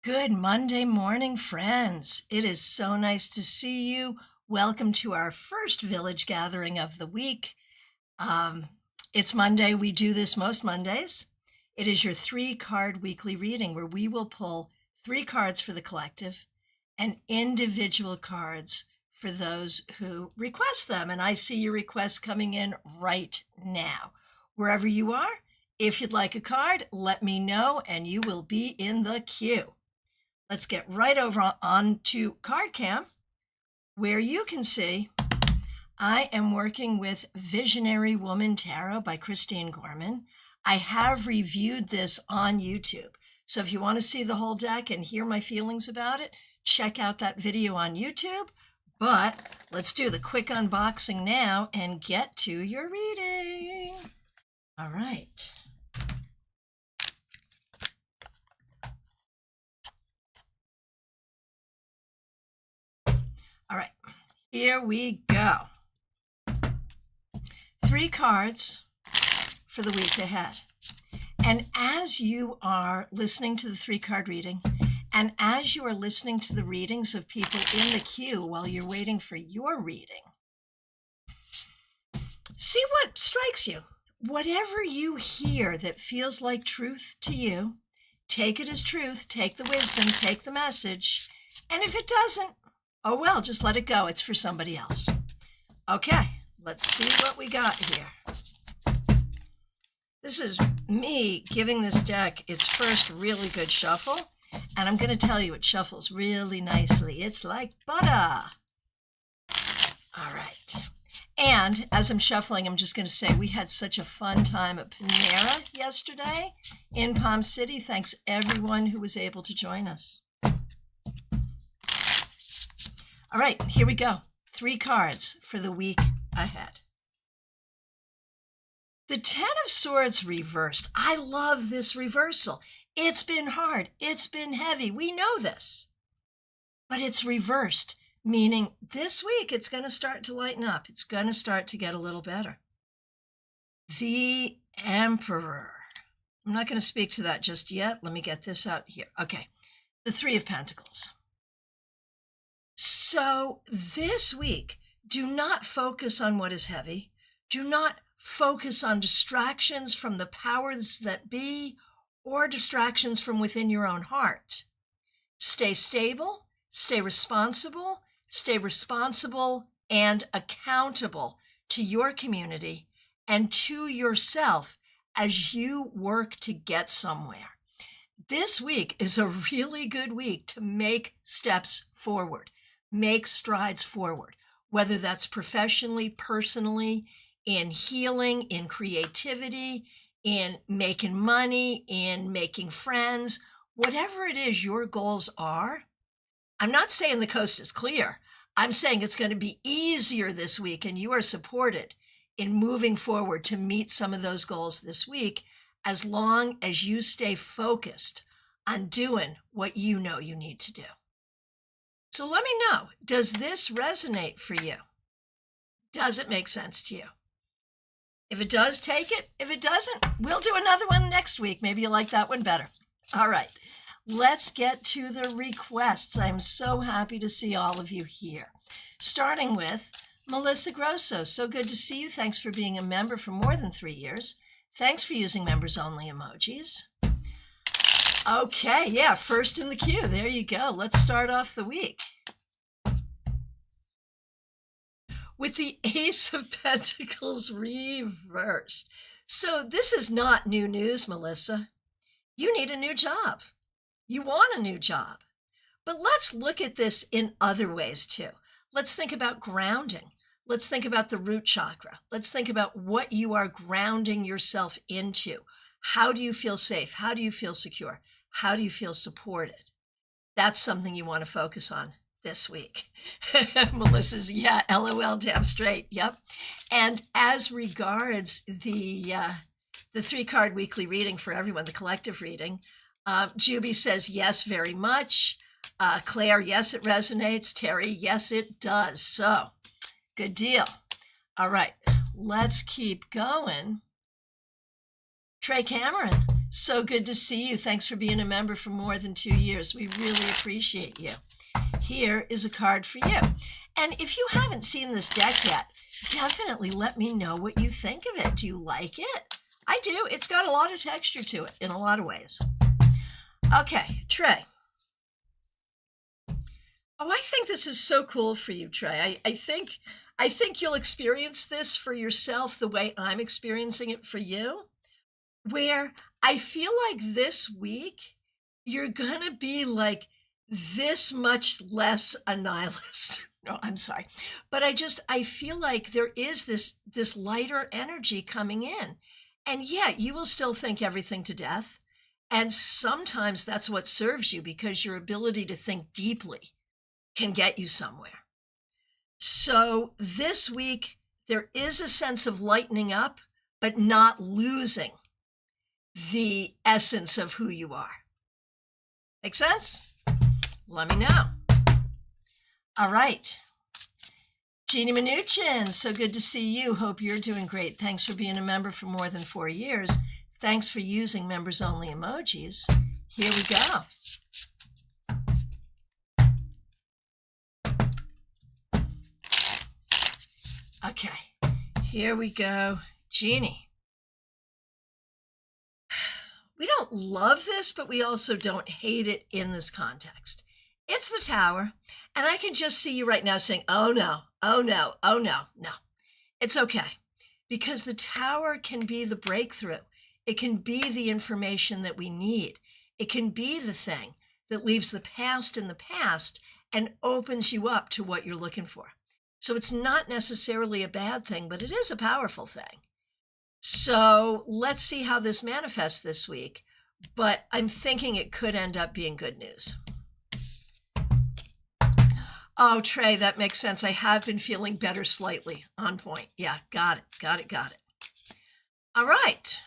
Good Monday morning, friends. It is so nice to see you. Welcome to our first village gathering of the week. It's Monday. We do this most Mondays. It is your 3-card weekly reading where we will pull 3 cards for the collective and individual cards for those who request them. And I see your requests coming in right now. Wherever you are, if you'd like a card, let me know and you will be in the queue. Let's get right over on to CardCam, where you can see I am working with Visionary Woman Tarot by Christine Gorman. I have reviewed this on YouTube. So if you want to see the whole deck and hear my feelings about it, check out that video on YouTube. But let's do the quick unboxing now and get to your reading. All right. All right, here we go. 3 cards for the week ahead. And as you are listening to the 3-card reading, and as you are listening to the readings of people in the queue while you're waiting for your reading, see what strikes you. Whatever you hear that feels like truth to you, take it as truth, take the wisdom, take the message. And if it doesn't, oh well, just let it go. It's for somebody else. Okay, let's see what we got here. This is me giving this deck its first really good shuffle, and I'm going to tell you it shuffles really nicely. It's like butter. All right. And as I'm shuffling, I'm just going to say we had such a fun time at Panera yesterday in Palm City. Thanks everyone who was able to join us. All right, here we go. 3 cards for the week ahead. The 10 of Swords reversed. I love this reversal. It's been hard. It's been heavy. We know this. But it's reversed, meaning this week it's going to start to lighten up. It's going to start to get a little better. The Emperor. I'm not going to speak to that just yet. Let me get this out here. Okay, the 3 of Pentacles. So this week, do not focus on what is heavy. Do not focus on distractions from the powers that be or distractions from within your own heart. Stay stable, stay responsible and accountable to your community and to yourself as you work to get somewhere. This week is a really good week to make steps forward. Make strides forward, whether that's professionally, personally, in healing, in creativity, in making money, in making friends, whatever it is your goals are. I'm not saying the coast is clear. I'm saying it's going to be easier this week and you are supported in moving forward to meet some of those goals this week as long as you stay focused on doing what you know you need to do. So let me know, does this resonate for you? Does it make sense to you? If it does, take it. If it doesn't, we'll do another one next week. Maybe you like that one better. All right, let's get to the requests. I'm so happy to see all of you here. Starting with Melissa Grosso. So good to see you. Thanks for being a member for more than 3 years. Thanks for using members only emojis. Okay, yeah, first in the queue. There you go. Let's start off the week with the Ace of Pentacles reversed. So this is not new news, Melissa. You need a new job. You want a new job. But let's look at this in other ways too. Let's think about grounding. Let's think about the root chakra. Let's think about what you are grounding yourself into. How do you feel safe? How do you feel secure? How do you feel supported? That's something you want to focus on this week. Melissa's, yeah, LOL, damn straight. Yep. And as regards the 3-card weekly reading for everyone, the collective reading, Juby says, yes, very much. Claire, yes, it resonates. Terry, yes, it does. So good deal. All right, let's keep going. Trey Cameron So good to see you. Thanks for being a member for more than 2 years. We really appreciate you. Here is a card for you. And if you haven't seen this deck yet, definitely let me know what you think of it. Do you like it? I do. It's got a lot of texture to it in a lot of ways. Okay, Trey. Oh, I think this is so cool for you, Trey. I think you'll experience this for yourself the way I'm experiencing it for you, where I feel like this week you're gonna be like this much less a nihilist. No, I'm sorry. But I feel like there is this lighter energy coming in. And yet you will still think everything to death. And sometimes that's what serves you because your ability to think deeply can get you somewhere. So this week, there is a sense of lightening up, but not losing the essence of who you are. Make sense? Let me know. All right. Jeannie Mnuchin, so good to see you. Hope you're doing great. Thanks for being a member for more than 4 years. Thanks for using members only emojis. Here we go. Okay, here we go. Jeannie. We don't love this, but we also don't hate it in this context. It's the Tower, and I can just see you right now saying, oh no, oh no, oh no, no. It's okay, because the Tower can be the breakthrough. It can be the information that we need. It can be the thing that leaves the past in the past and opens you up to what you're looking for. So it's not necessarily a bad thing, but it is a powerful thing. So let's see how this manifests this week. But I'm thinking it could end up being good news. Oh, Trey, that makes sense. I have been feeling better slightly. On point. Yeah, got it. All right.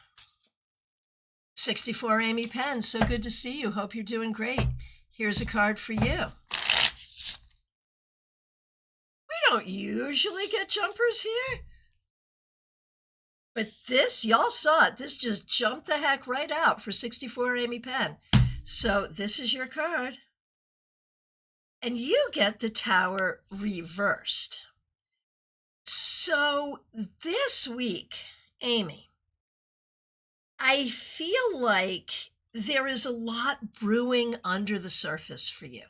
64 Amy Penn, so good to see you. Hope you're doing great. Here's a card for you. We don't usually get jumpers here. But this, y'all saw it. This just jumped the heck right out for 64 Amy Penn. So this is your card. And you get the Tower reversed. So this week, Amy, I feel like there is a lot brewing under the surface for you,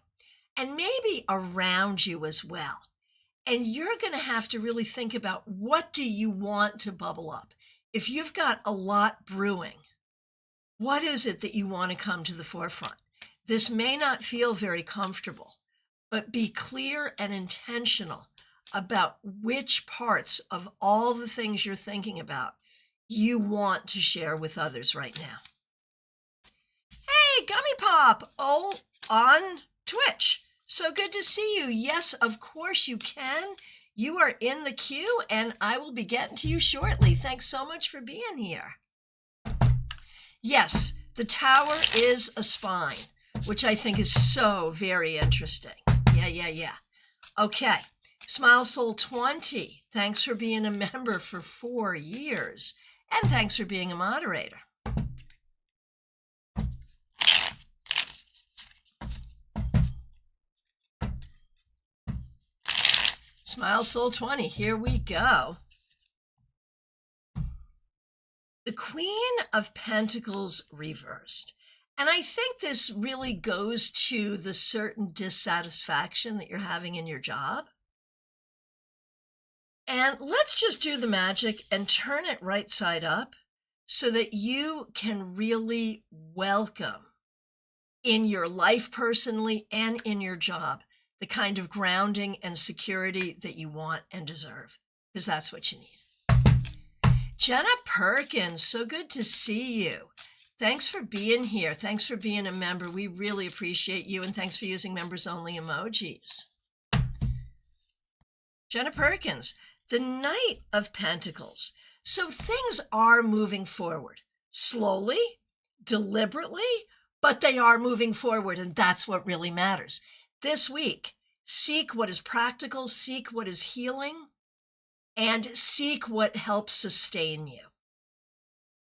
and maybe around you as well. And you're going to have to really think about, what do you want to bubble up? If you've got a lot brewing, what is it that you want to come to the forefront? This may not feel very comfortable, but be clear and intentional about which parts of all the things you're thinking about you want to share with others right now. Hey, Gummy Pop, on Twitch. So good to see you. Yes, of course you can. You are in the queue, and I will be getting to you shortly. Thanks so much for being here. Yes, the Tower is a spine, which I think is so very interesting. Yeah. Okay, Smile Soul 20, thanks for being a member for 4 years, and thanks for being a moderator. Smile Soul 20, here we go. The Queen of Pentacles reversed. And I think this really goes to the certain dissatisfaction that you're having in your job. And let's just do the magic and turn it right side up so that you can really welcome in your life personally and in your job the kind of grounding and security that you want and deserve, because that's what you need. Jenna Perkins, so good to see you. Thanks for being here. Thanks for being a member. We really appreciate you, and thanks for using members only emojis. Jenna Perkins, the Knight of Pentacles. So things are moving forward, slowly, deliberately, but they are moving forward, and that's what really matters. This week, seek what is practical, seek what is healing, and seek what helps sustain you.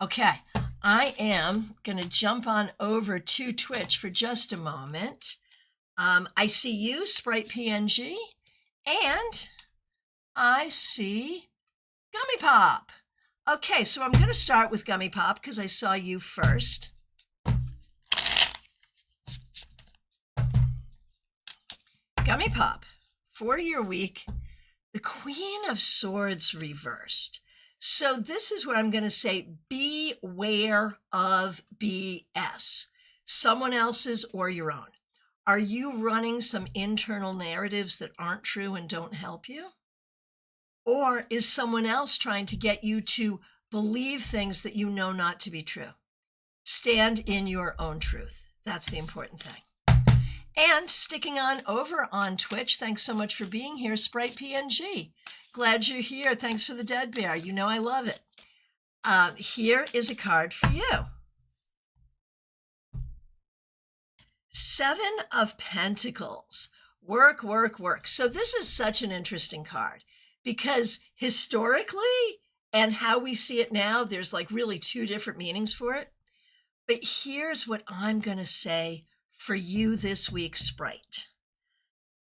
Okay, I am going to jump on over to Twitch for just a moment. I see you, Sprite PNG, and I see Gummy Pop. Okay, so I'm going to start with Gummy Pop because I saw you first. Gummy Pop, for your week, the Queen of Swords reversed. So this is what I'm going to say. Beware of BS, someone else's or your own. Are you running some internal narratives that aren't true and don't help you? Or is someone else trying to get you to believe things that you know not to be true? Stand in your own truth. That's the important thing. And sticking on over on Twitch, thanks so much for being here, Sprite PNG. Glad you're here. Thanks for the dead bear. You know I love it. Here is a card for you. 7 of Pentacles. Work, work, work. So this is such an interesting card because historically and how we see it now, there's like really 2 different meanings for it. But here's what I'm going to say for you this week, Sprite.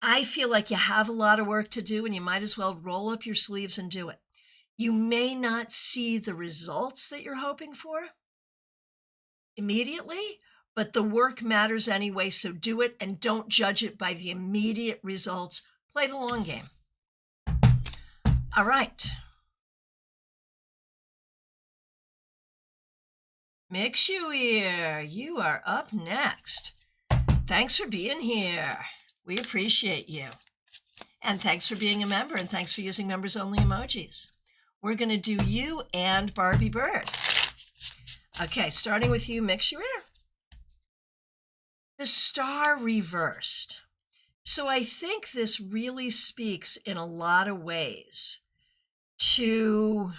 I feel like you have a lot of work to do and you might as well roll up your sleeves and do it. You may not see the results that you're hoping for immediately, but the work matters anyway, so do it and don't judge it by the immediate results. Play the long game. All right. Mixuir, you are up next. Thanks for being here. We appreciate you. And thanks for being a member, and thanks for using members only emojis. We're going to do you and Barbie Bird. Okay, starting with you, Mixuir. The Star reversed. So I think this really speaks in a lot of ways to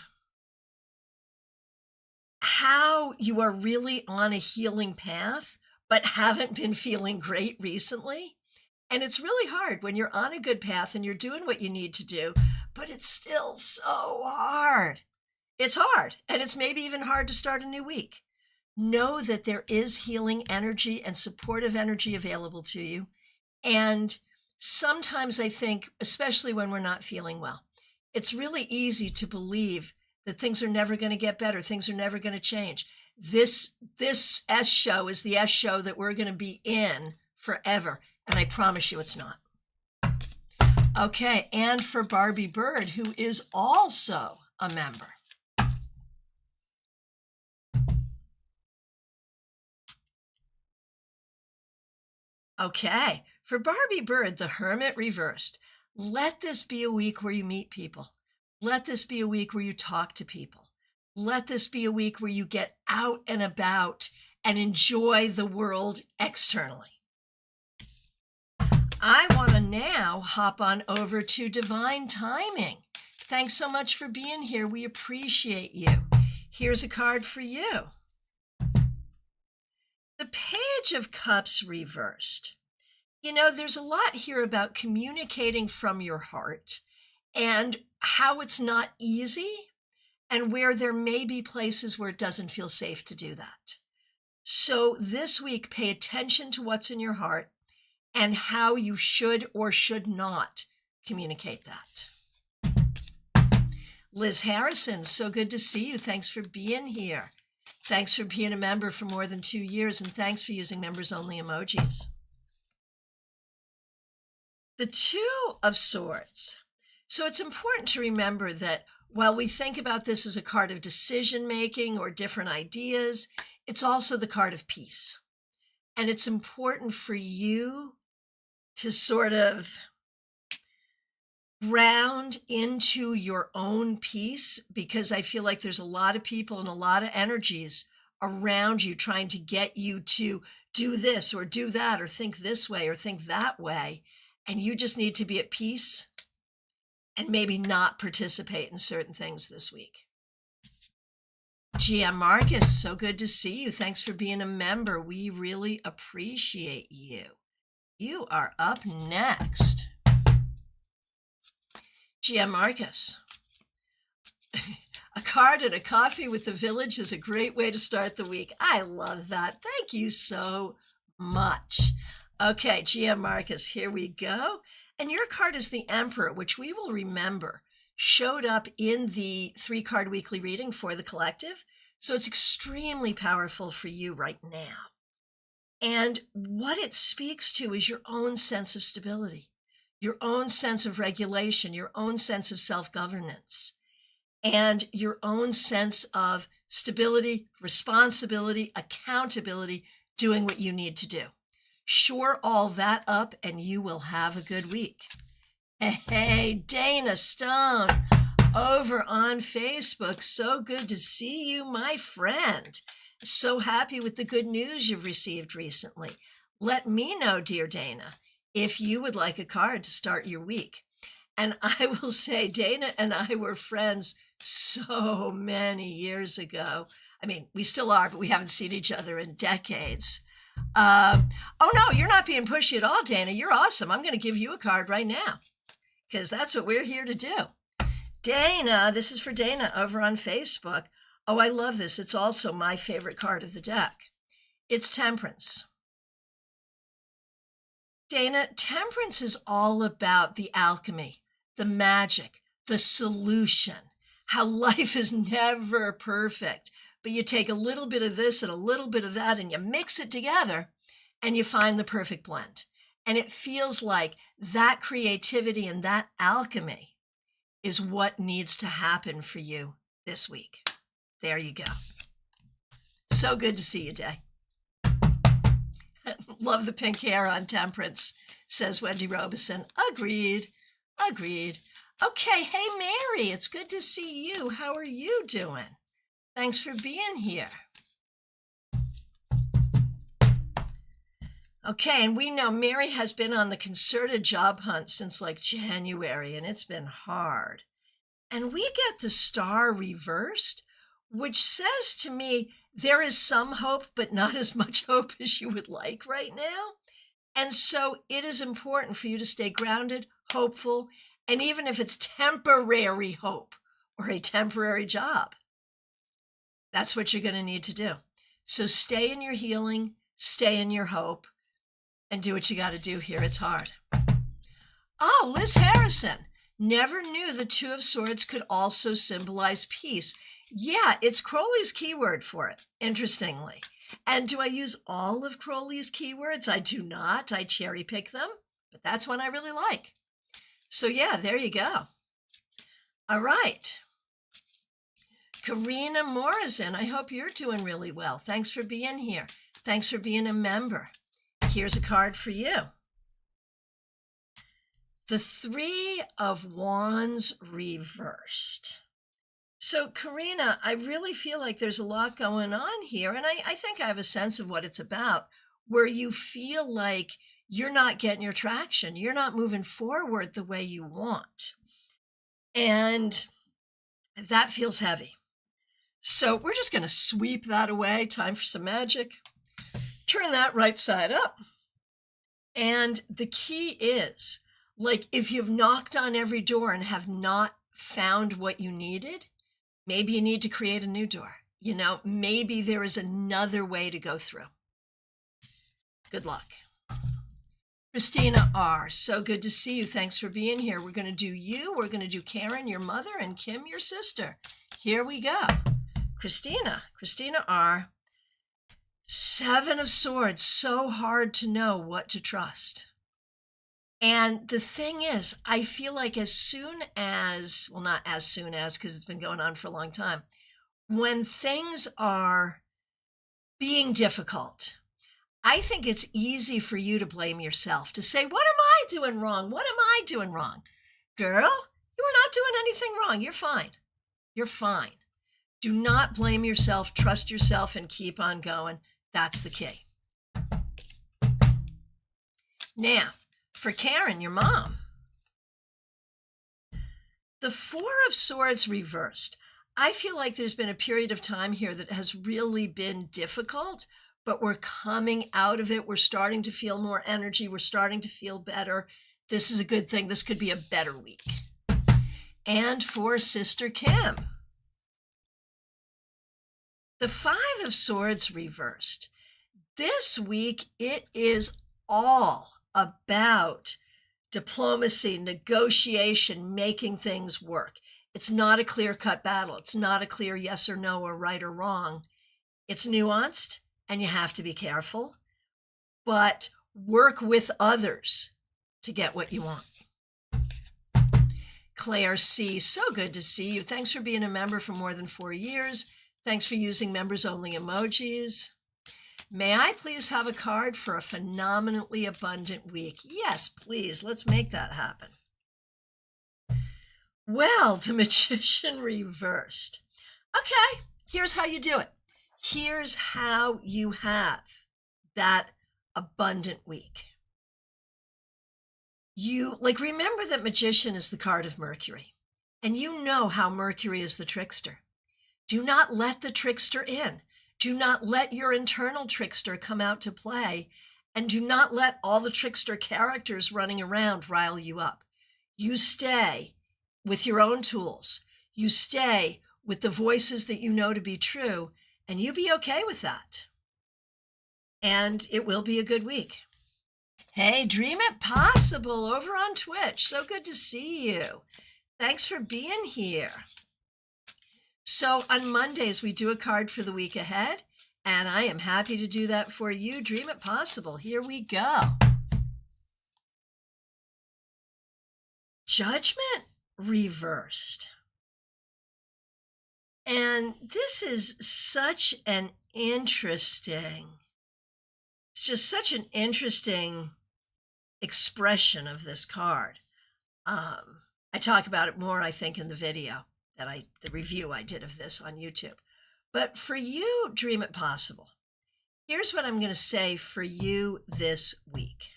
how you are really on a healing path, but haven't been feeling great recently. And it's really hard when you're on a good path and you're doing what you need to do, but it's still so hard. It's hard, and it's maybe even hard to start a new week. Know that there is healing energy and supportive energy available to you. And sometimes I think, especially when we're not feeling well, it's really easy to believe that things are never going to get better. Things are never going to change. This S show is the S show that we're going to be in forever. And I promise you it's not. Okay, and for Barbie Bird, who is also a member. Okay, for Barbie Bird, the Hermit reversed. Let this be a week where you meet people. Let this be a week where you talk to people. Let this be a week where you get out and about and enjoy the world externally. I want to now hop on over to Divine Timing. Thanks so much for being here. We appreciate you. Here's a card for you. The Page of Cups reversed. You know, there's a lot here about communicating from your heart and how it's not easy and where there may be places where it doesn't feel safe to do that. So this week, pay attention to what's in your heart and how you should or should not communicate that. Liz Harrison, so good to see you. Thanks for being here. Thanks for being a member for more than 2 years, and thanks for using members only emojis. The 2 of Swords. So it's important to remember that while we think about this as a card of decision making or different ideas, it's also the card of peace. And it's important for you to sort of ground into your own peace, because I feel like there's a lot of people and a lot of energies around you trying to get you to do this or do that or think this way or think that way. And you just need to be at peace and maybe not participate in certain things this week. GM Marcus, so good to see you. Thanks for being a member. We really appreciate you. You are up next. GM Marcus. A card and a coffee with the village is a great way to start the week. I love that. Thank you so much. Okay, GM Marcus, here we go. And your card is the Emperor, which we will remember showed up in the 3-card weekly reading for the collective. So it's extremely powerful for you right now. And what it speaks to is your own sense of stability, your own sense of regulation, your own sense of self-governance, and your own sense of stability, responsibility, accountability, doing what you need to do. Shore all that up and you will have a good week. Hey, Dana Stone over on Facebook. So good to see you, my friend. So happy with the good news you've received recently. Let me know, dear Dana, if you would like a card to start your week. And I will say, Dana and I were friends so many years ago. I mean, we still are, but we haven't seen each other in decades. Oh, no, you're not being pushy at all, Dana. You're awesome. I'm going to give you a card right now because that's what we're here to do. Dana, this is for Dana over on Facebook. Oh, I love this. It's also my favorite card of the deck. It's Temperance. Dana, Temperance is all about the alchemy, the magic, the solution, how life is never perfect, but you take a little bit of this and a little bit of that and you mix it together and you find the perfect blend. And it feels like that creativity and that alchemy is what needs to happen for you this week. There you go. So good to see you, Day. Love the pink hair on Temperance, says Wendy Robeson. Agreed. Okay, hey, Mary, it's good to see you. How are you doing? Thanks for being here. Okay, and we know Mary has been on the concerted job hunt since like January, and it's been hard. And we get the star reversed, which says to me, there is some hope, but not as much hope as you would like right now. And so it is important for you to stay grounded, hopeful, and even if it's temporary hope or a temporary job, that's what you're going to need to do. So stay in your healing, stay in your hope, and do what you got to do here. It's hard. Oh, Liz Harrison. Never knew the Two of Swords could also symbolize peace. Yeah, it's Crowley's keyword for it, interestingly. And do I use all of Crowley's keywords? I do not. I cherry pick them, but that's one I really like. So yeah, there you go. All right. Karina Morrison, I hope you're doing really well. Thanks for being here. Thanks for being a member. Here's a card for you. The Three of Wands reversed. So, Karina, I really feel like there's a lot going on here, and I think I have a sense of what it's about, where you feel like you're not getting your traction. You're not moving forward the way you want. And that feels heavy. So we're just going to sweep that away. Time for some magic. Turn that right side up. And the key is, like, if you've knocked on every door and have not found what you needed, maybe you need to create a new door. You know, maybe there is another way to go through. Good luck. Christina R., so good to see you. Thanks for being here. We're going to do you. We're going to do Karen, your mother, and Kim, your sister. Here we go. Christina R., Seven of Swords, so hard to know what to trust. And the thing is, I feel like as soon as, well, not as soon as, because it's been going on for a long time, when things are being difficult, I think it's easy for you to blame yourself, to say, what am I doing wrong? What am I doing wrong? Girl, you are not doing anything wrong. You're fine. You're fine. Do not blame yourself. Trust yourself and keep on going. That's the key. Now, for Karen, your mom, the Four of Swords reversed. I feel like there's been a period of time here that has really been difficult, but we're coming out of it. We're starting to feel more energy. We're starting to feel better. This is a good thing. This could be a better week. And for Sister Kim, The Five of Swords reversed. This week, it is all about diplomacy, negotiation, making things work. It's not a clear-cut battle. It's not a clear yes or no or right or wrong. It's nuanced, and you have to be careful, but work with others to get what you want. Claire C., so good to see you. Thanks for being a member for more than 4 years. Thanks for using members-only emojis. May I please have a card for a phenomenally abundant week? Yes, please. Let's make that happen. Well, the Magician reversed. Okay, here's how you do it. Here's how you have that abundant week. Remember that Magician is the card of Mercury, and you know how Mercury is the trickster. Do not let the trickster in. Do not let your internal trickster come out to play, and do not let all the trickster characters running around rile you up. You stay with your own tools. You stay with the voices that you know to be true, and you be okay with that. And it will be a good week. Hey, Dream It Possible over on Twitch. So good to see you. Thanks for being here. So on Mondays, we do a card for the week ahead, and I am happy to do that for you. Dream It Possible. Here we go. Judgment reversed. And this is such an interesting, it's just such an interesting expression of this card. I talk about it more, I think, in the video the review I did of this on YouTube. But for you, Dream It Possible, here's what I'm going to say for you this week.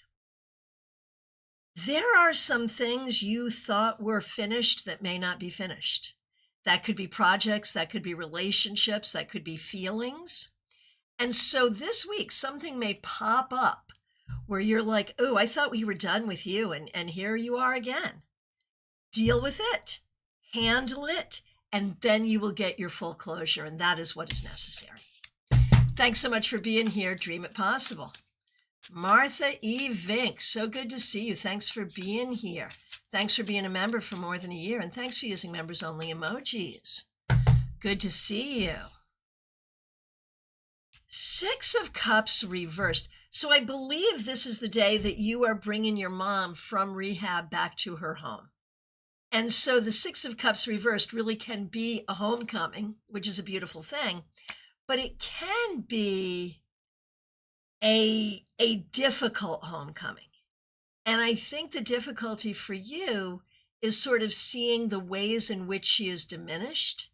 There are some things you thought were finished that may not be finished. That could be projects, that could be relationships, that could be feelings. And so this week, something may pop up where you're like, oh, I thought we were done with you, and here you are again. Deal with it, handle it, and then you will get your full closure, and that is what is necessary. Thanks so much for being here. Dream It Possible. Martha E. Vink, so good to see you. Thanks for being here. Thanks for being a member for more than a year, and thanks for using members-only emojis. Good to see you. Six of Cups reversed. So I believe this is the day that you are bringing your mom from rehab back to her home. And so the Six of Cups reversed really can be a homecoming, which is a beautiful thing, but it can be a difficult homecoming. And I think the difficulty for you is sort of seeing the ways in which she is diminished.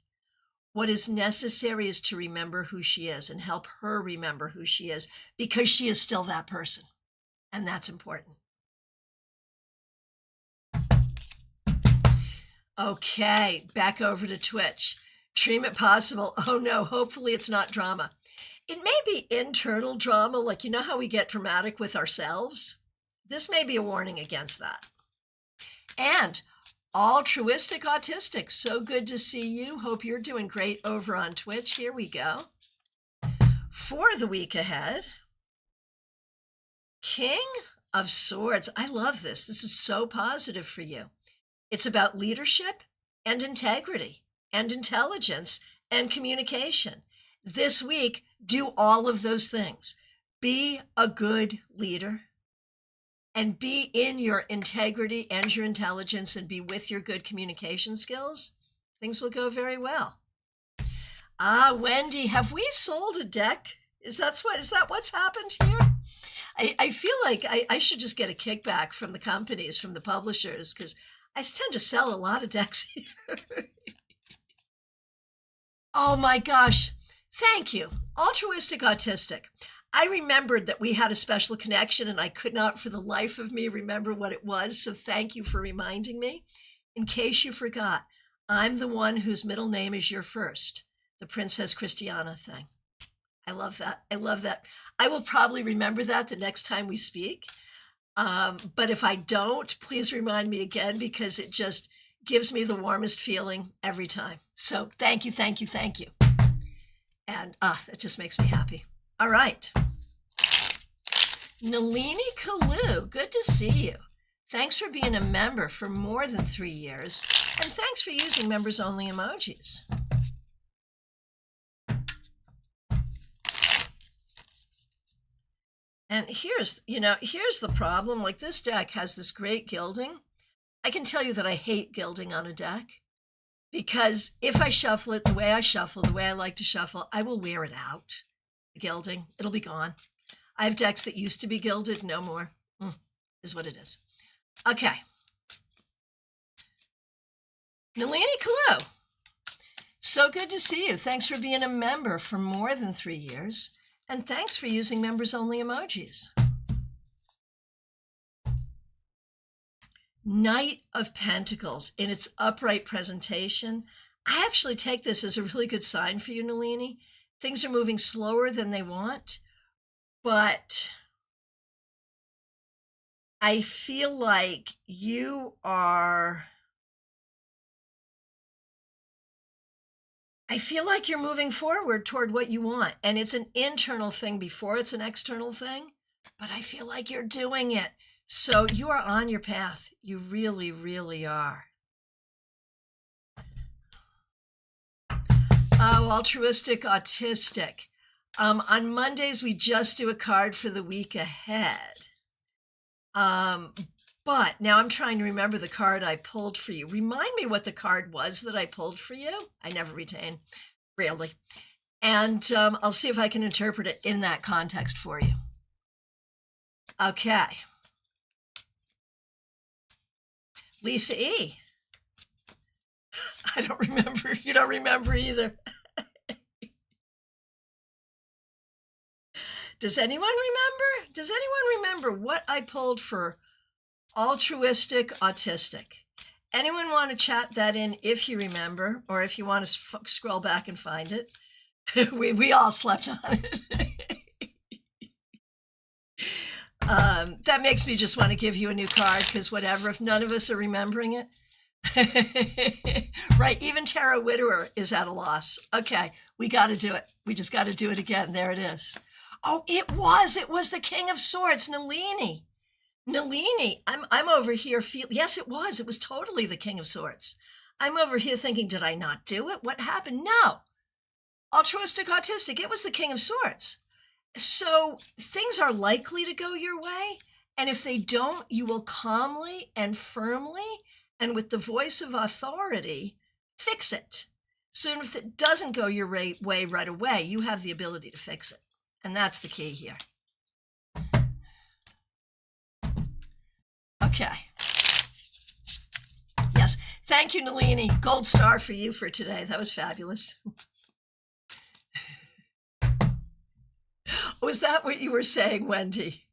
What is necessary is to remember who she is and help her remember who she is, because she is still that person. And that's important. Okay, back over to Twitch. Dream It Possible. Oh no, hopefully it's not drama. It may be internal drama, like you know how we get dramatic with ourselves? This may be a warning against that. And altruistic autistic, so good to see you. Hope you're doing great over on Twitch. Here we go. For the week ahead, King of Swords. I love this. This is so positive for you. It's about leadership and integrity and intelligence and communication. This week, do all of those things. Be a good leader and be in your integrity and your intelligence and be with your good communication skills. Things will go very well. Ah, Wendy, have we sold a deck? Is that what's happened here? I feel like I should just get a kickback from the companies, from the publishers, because I tend to sell a lot of decks here. Oh my gosh. Thank you. Altruistic autistic. I remembered that we had a special connection and I could not for the life of me remember what it was. So thank you for reminding me. In case you forgot, I'm the one whose middle name is your first, the Princess Christiana thing. I love that. I love that. I will probably remember that the next time we speak. But if I don't, please remind me again, because it just gives me the warmest feeling every time. So thank you, thank you, thank you. And that just makes me happy. All right. Nalini Kalu, good to see you. Thanks for being a member for more than 3 years. And thanks for using members-only emojis. And here's the problem. Like, this deck has this great gilding. I can tell you that I hate gilding on a deck, because if I shuffle it the way I like to shuffle, I will wear it out. The gilding, it'll be gone. I have decks that used to be gilded, no more. Is what it is. Okay. Nalini Kalu, so good to see you. Thanks for being a member for more than 3 years. And thanks for using members-only emojis. Knight of Pentacles in its upright presentation. I actually take this as a really good sign for you, Nalini. Things are moving slower than they want, but I feel like you're moving forward toward what you want. And it's an internal thing before it's an external thing, but I feel like you're doing it. So you are on your path. You really, really are. Oh, altruistic, autistic. On Mondays, we just do a card for the week ahead. But now I'm trying to remember the card I pulled for you. Remind me what the card was that I pulled for you. I never retain, rarely. And I'll see if I can interpret it in that context for you. Okay. Lisa E. I don't remember. You don't remember either. Does anyone remember? Does anyone remember what I pulled for altruistic, autistic? Anyone want to chat that in if you remember, or if you want to scroll back and find it? we all slept on it. That makes me just want to give you a new card, because whatever, if none of us are remembering it. Right, even Tara Whitterer is at a loss. Okay, we got to do it. We just got to do it again. There it is. Oh, it was the King of Swords, Nalini. Nalini, I'm over here yes, it was totally the King of Swords. I'm over here thinking, did I not do it? What happened? No. Altruistic, autistic, it was the King of Swords. So things are likely to go your way. And if they don't, you will calmly and firmly and with the voice of authority fix it. So if it doesn't go your way right away, you have the ability to fix it. And that's the key here. Okay. Yes. Thank you, Nalini. Gold star for you for today. That was fabulous. Was that what you were saying, Wendy?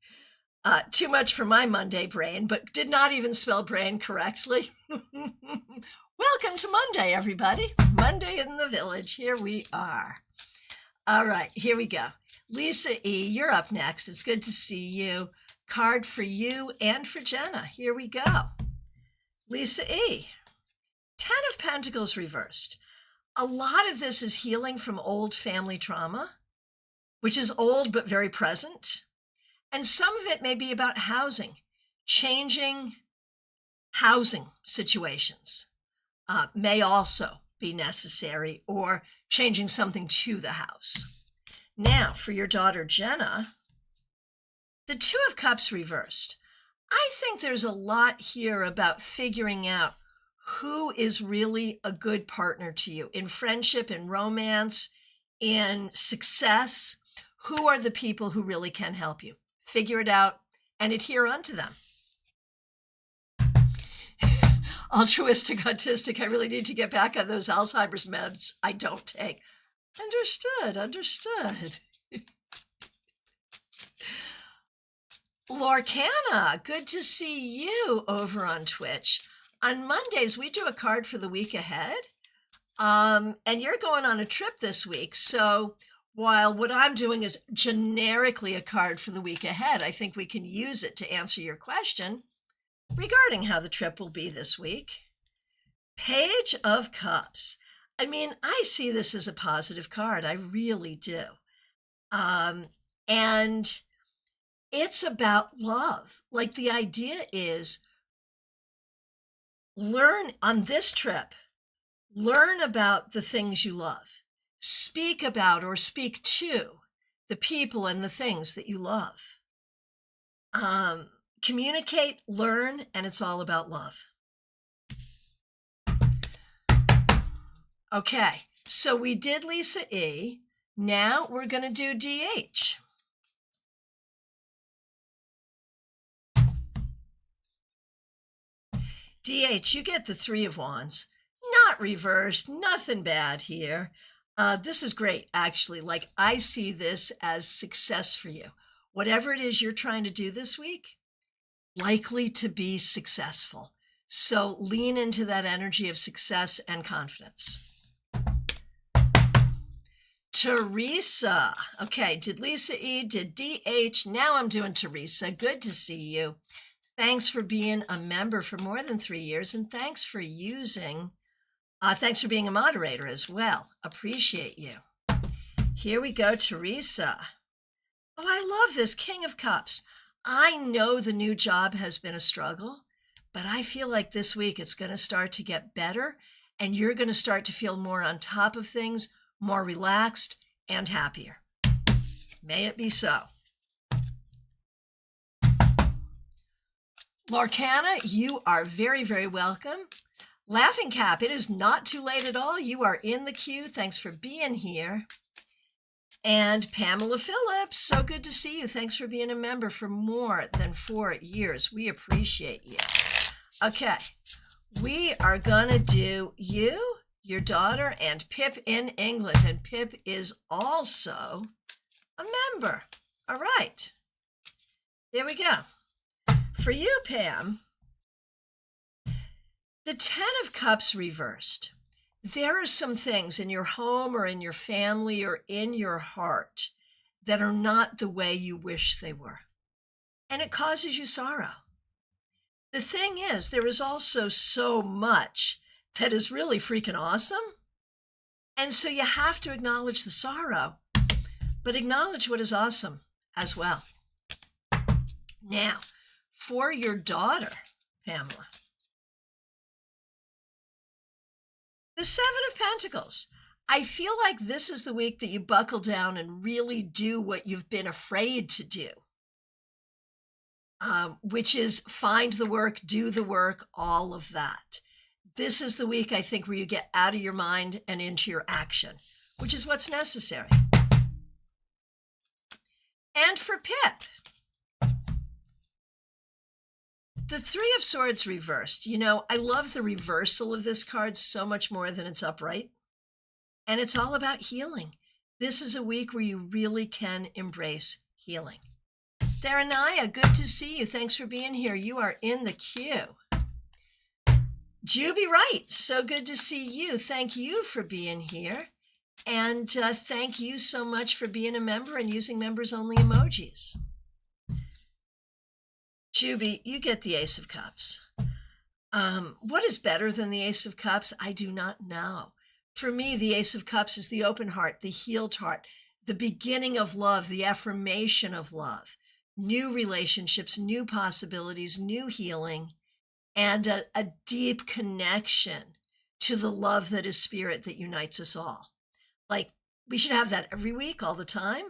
Too much for my Monday brain, but did not even spell brain correctly. Welcome to Monday, everybody. Monday in the village. Here we are. All right, here we go. Lisa E., you're up next. It's good to see you. Card for you and for Jenna. Here we go. Lisa E., 10 of Pentacles reversed. A lot of this is healing from old family trauma, which is old but very present. And some of it may be about housing, changing housing situations may also be necessary, or changing something to the house. Now, for your daughter, Jenna, the 2 of Cups reversed. I think there's a lot here about figuring out who is really a good partner to you in friendship, in romance, in success. Who are the people who really can help you? Figure it out and adhere unto them. Altruistic, autistic, I really need to get back on those Alzheimer's meds I don't take. Understood. Lorcana, good to see you over on Twitch. On Mondays, we do a card for the week ahead. And you're going on a trip this week. So while what I'm doing is generically a card for the week ahead, I think we can use it to answer your question regarding how the trip will be this week. Page of Cups. I mean, I see this as a positive card. I really do. Um, and it's about love. Like the idea is learn on this trip, learn about the things you love, speak about or speak to the people and the things that you love. Communicate, learn, and it's all about love. Okay, so we did Lisa E. Now we're going to do DH. DH, you get the Three of Wands. Not reversed, nothing bad here. This is great, actually. Like, I see this as success for you. Whatever it is you're trying to do this week, likely to be successful. So lean into that energy of success and confidence. Teresa. Okay, did Lisa E, did DH. Now I'm doing Teresa. Good to see you. Thanks for being a member for more than 3 years, and thanks for being a moderator as well. Appreciate you. Here we go, Teresa. Oh, I love this King of Cups. I know the new job has been a struggle, but I feel like this week it's going to start to get better, and you're going to start to feel more on top of things, more relaxed and happier. May it be so. Lorcana, you are very, very welcome. Laughing Cap, it is not too late at all. You are in the queue. Thanks for being here. And Pamela Phillips, so good to see you. Thanks for being a member for more than 4 years. We appreciate you. Okay, we are going to do you, your daughter, and Pip in England. And Pip is also a member. All right, there we go. For you, Pam, the Ten of Cups reversed. There are some things in your home or in your family or in your heart that are not the way you wish they were. And it causes you sorrow. The thing is, there is also so much that is really freaking awesome. And so you have to acknowledge the sorrow, but acknowledge what is awesome as well. Now, for your daughter, Pamela, the Seven of Pentacles. I feel like this is the week that you buckle down and really do what you've been afraid to do, which is find the work, do the work, all of that. This is the week, I think, where you get out of your mind and into your action, which is what's necessary. And for Pip, the Three of Swords reversed. You know, I love the reversal of this card so much more than it's upright. And it's all about healing. This is a week where you really can embrace healing. Theranaya, good to see you. Thanks for being here. You are in the queue. Juby Wright, so good to see you. Thank you for being here. And thank you so much for being a member and using members-only emojis. Juby, you get the Ace of Cups. What is better than the Ace of Cups? I do not know. For me, the Ace of Cups is the open heart, the healed heart, the beginning of love, the affirmation of love, new relationships, new possibilities, new healing, and a deep connection to the love that is spirit that unites us all. Like, we should have that every week, all the time,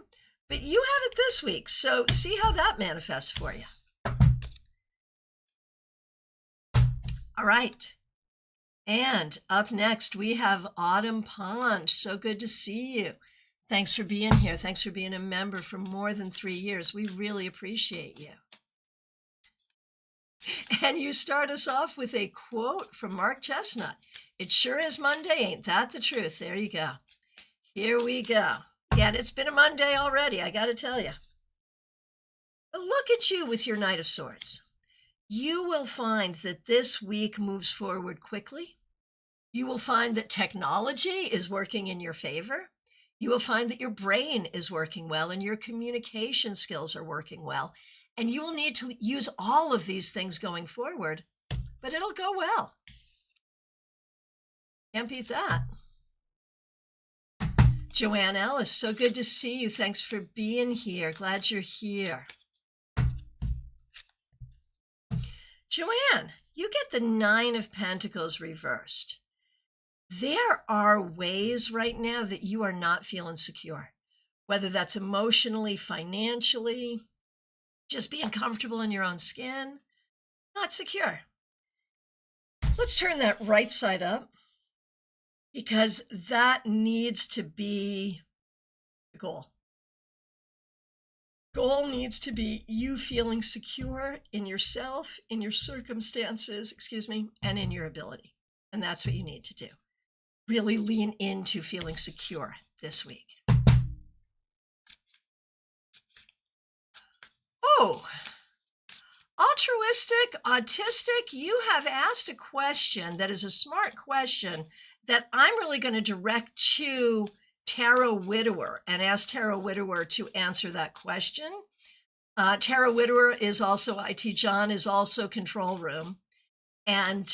but you have it this week. So see how that manifests for you. All right. And up next, we have Autumn Pond. So good to see you. Thanks for being here. Thanks for being a member for more than 3 years. We really appreciate you. And you start us off with a quote from Mark Chestnut. It sure is Monday, ain't that the truth? There you go. Here we go. Yeah, it's been a Monday already, I got to tell you. But look at you with your Knight of Swords. You will find that this week moves forward quickly. You will find that technology is working in your favor. You will find that your brain is working well and your communication skills are working well. And you will need to use all of these things going forward, but it'll go well. Can't beat that. Joanne Ellis, so good to see you. Thanks for being here. Glad you're here. Joanne, you get the 9 of Pentacles reversed. There are ways right now that you are not feeling secure, whether that's emotionally, financially, just being comfortable in your own skin, not secure. Let's turn that right side up, because that needs to be the goal. Goal needs to be you feeling secure in yourself, in your circumstances, and in your ability. And that's what you need to do. Really lean into feeling secure this week. Oh, altruistic, autistic, you have asked a question that is a smart question that I'm really going to direct to Tara Widower and ask Tara Widower to answer that question. Tara Widower is also IT John, is also Control Room. And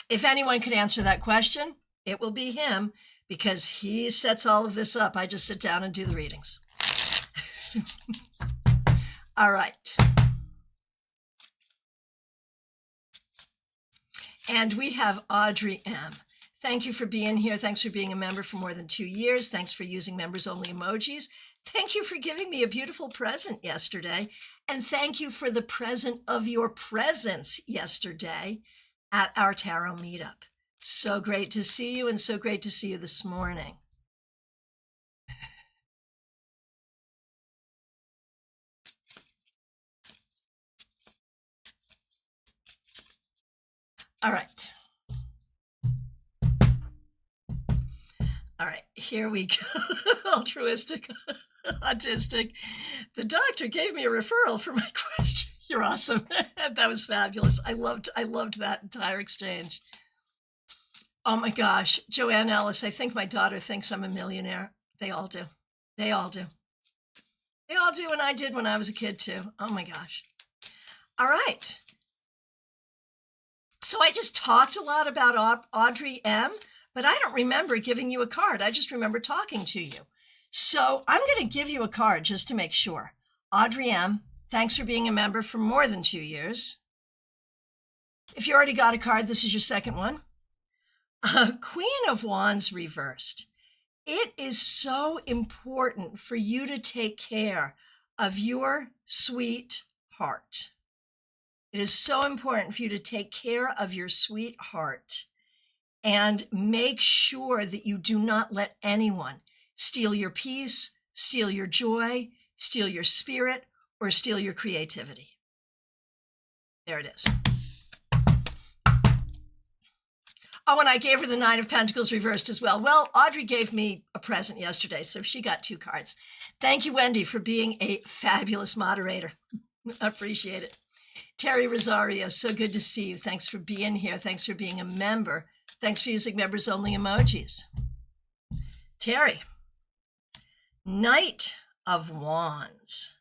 if anyone could answer that question, it will be him, because he sets all of this up. I just sit down and do the readings. All right. And we have Audrey M. Thank you for being here. Thanks for being a member for more than 2 years. Thanks for using members only emojis. Thank you for giving me a beautiful present yesterday. And thank you for the present of your presence yesterday at our tarot meetup. So great to see you, and so great to see you this morning. All right. All right, here we go. Altruistic, autistic. The doctor gave me a referral for my question. You're awesome. That was fabulous. I loved that entire exchange. Oh my gosh, Joanne Ellis, I think my daughter thinks I'm a millionaire. They all do. They all do. They all do, and I did when I was a kid too. Oh my gosh. All right. So I just talked a lot about Audrey M., but I don't remember giving you a card. I just remember talking to you. So I'm going to give you a card just to make sure. Audrey M., thanks for being a member for more than 2 years. If you already got a card, this is your second one. Queen of Wands reversed. It is so important for you to take care of your sweet heart. It is so important for you to take care of your sweetheart and make sure that you do not let anyone steal your peace, steal your joy, steal your spirit, or steal your creativity. There it is. Oh, and I gave her the 9 of Pentacles reversed as well. Well, Audrey gave me a present yesterday, so she got 2 cards. Thank you, Wendy, for being a fabulous moderator. Appreciate it. Terry Rosario, so good to see you. Thanks for being here. Thanks for being a member. Thanks for using members only emojis. Terry, Knight of Wands.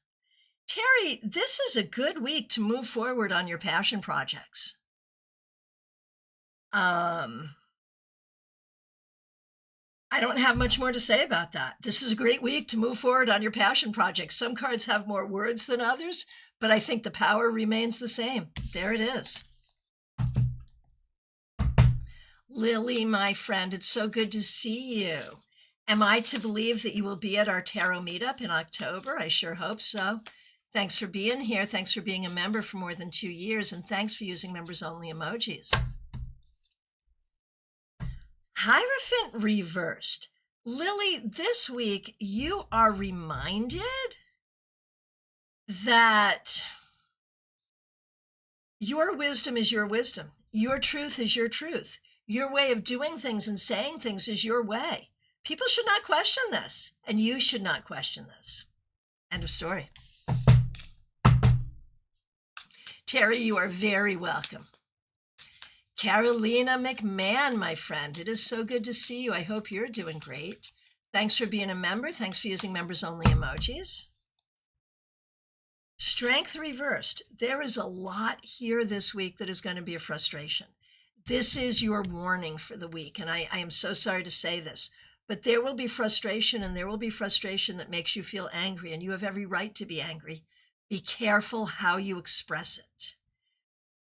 Terry, this is a good week to move forward on your passion projects. I don't have much more to say about that. This is a great week to move forward on your passion projects. Some cards have more words than others, but I think the power remains the same. There it is. Lily, my friend, it's so good to see you. Am I to believe that you will be at our tarot meetup in October? I sure hope so. Thanks for being here. Thanks for being a member for more than 2 years. And thanks for using members only emojis. Hierophant reversed. Lily, this week you are reminded that your wisdom is your wisdom. Your truth is your truth. Your way of doing things and saying things is your way. People should not question this, and you should not question this. End of story. Terry, you are very welcome. Carolina McMahon, my friend, it is so good to see you. I hope you're doing great. Thanks for being a member. Thanks for using members only emojis. Strength reversed. There is a lot here this week that is going to be a frustration. This is your warning for the week, and I am so sorry to say this, but there will be frustration, and there will be frustration that makes you feel angry, and you have every right to be angry. Be careful how you express it.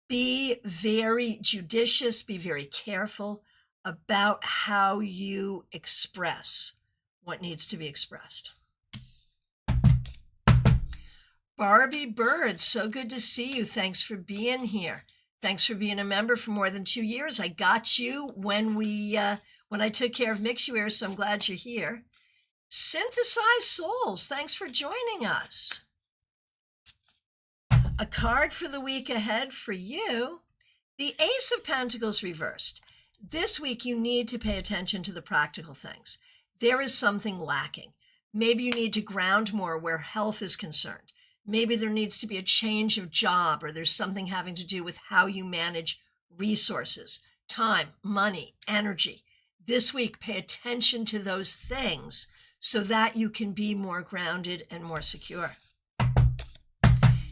Be very judicious, be very careful about how you express what needs to be expressed. Barbie Bird, so good to see you. Thanks for being here. Thanks for being a member for more than 2 years. I got you when I took care of Mixuair, so I'm glad you're here. Synthesized Souls, thanks for joining us. A card for the week ahead for you. The Ace of Pentacles reversed. This week you need to pay attention to the practical things. There is something lacking. Maybe you need to ground more where health is concerned. Maybe there needs to be a change of job, or there's something having to do with how you manage resources, time, money, energy. This week, pay attention to those things so that you can be more grounded and more secure.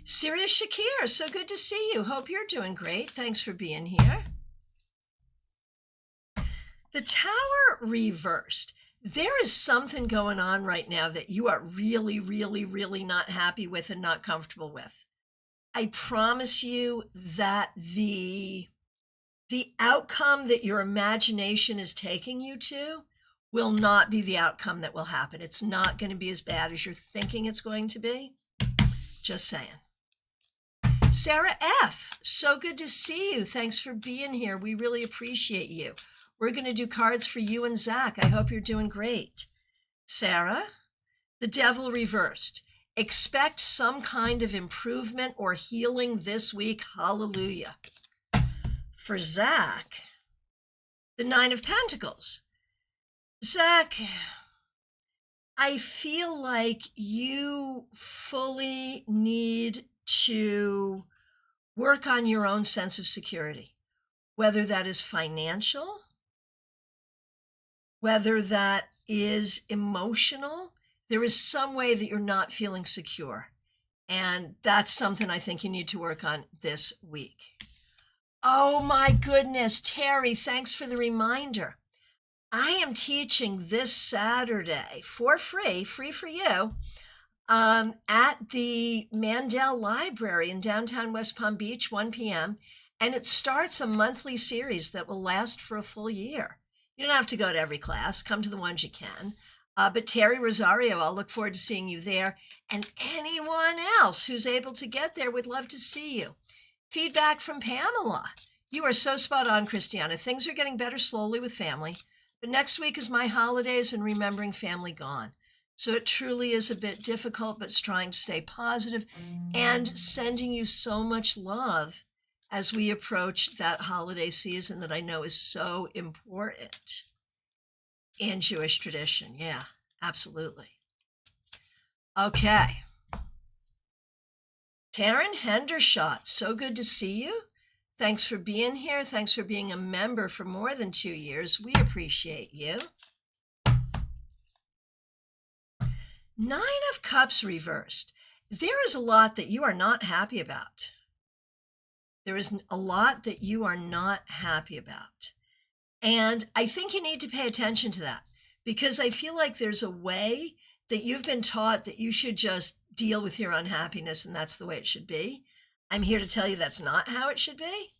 Sirius Shakir, so good to see you. Hope you're doing great. Thanks for being here. The Tower reversed. There is something going on right now that you are really, really, really not happy with and not comfortable with. I promise you that the outcome that your imagination is taking you to will not be the outcome that will happen. It's not going to be as bad as you're thinking it's going to be. Just saying. Sarah F., so good to see you. Thanks for being here. We really appreciate you. We're going to do cards for you and Zach. I hope you're doing great. Sarah, the Devil reversed. Expect some kind of improvement or healing this week. Hallelujah. For Zach, the Nine of Pentacles. Zach, I feel like you fully need to work on your own sense of security, whether that is financial, whether that is emotional. There is some way that you're not feeling secure. And that's something I think you need to work on this week. Oh my goodness, Terry, thanks for the reminder. I am teaching this Saturday for free for you, at the Mandel Library in downtown West Palm Beach, 1 p.m. And it starts a monthly series that will last for a full year. You don't have to go to every class. Come to the ones you can. But Terry Rosario, I'll look forward to seeing you there. And anyone else who's able to get there would love to see you. Feedback from Pamela. You are so spot on, Christiana. Things are getting better slowly with family. But next week is my holidays and remembering family gone. So it truly is a bit difficult, but it's trying to stay positive and sending you so much love as we approach that holiday season that I know is so important in Jewish tradition. Yeah, absolutely. Okay. Karen Hendershot, so good to see you. Thanks for being here. Thanks for being a member for more than 2 years. We appreciate you. Nine of Cups reversed. There is a lot that you are not happy about. There is a lot that you are not happy about. And I think you need to pay attention to that, because I feel like there's a way that you've been taught that you should just deal with your unhappiness and that's the way it should be. I'm here to tell you that's not how it should be.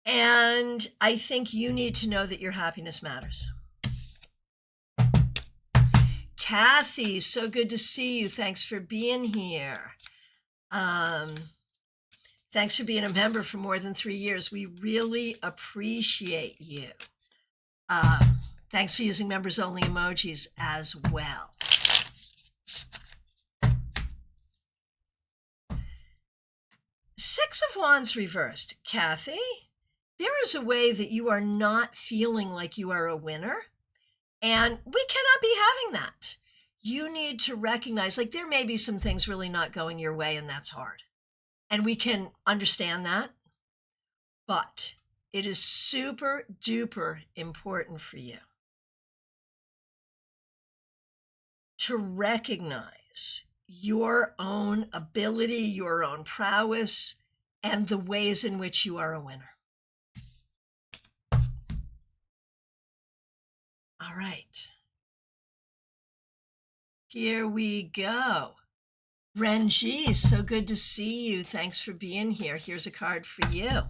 And I think you need to know that your happiness matters. Kathy, so good to see you. Thanks for being here. Thanks for being a member for more than 3 years. We really appreciate you. Thanks for using members only emojis as well. Six of Wands reversed. Kathy, there is a way that you are not feeling like you are a winner, and we cannot be having that. You need to recognize, like, there may be some things really not going your way, and that's hard. And we can understand that, but it is super duper important for you to recognize your own ability, your own prowess, and the ways in which you are a winner. All right. Here we go. Renji, so good to see you. Thanks for being here. Here's a card for you.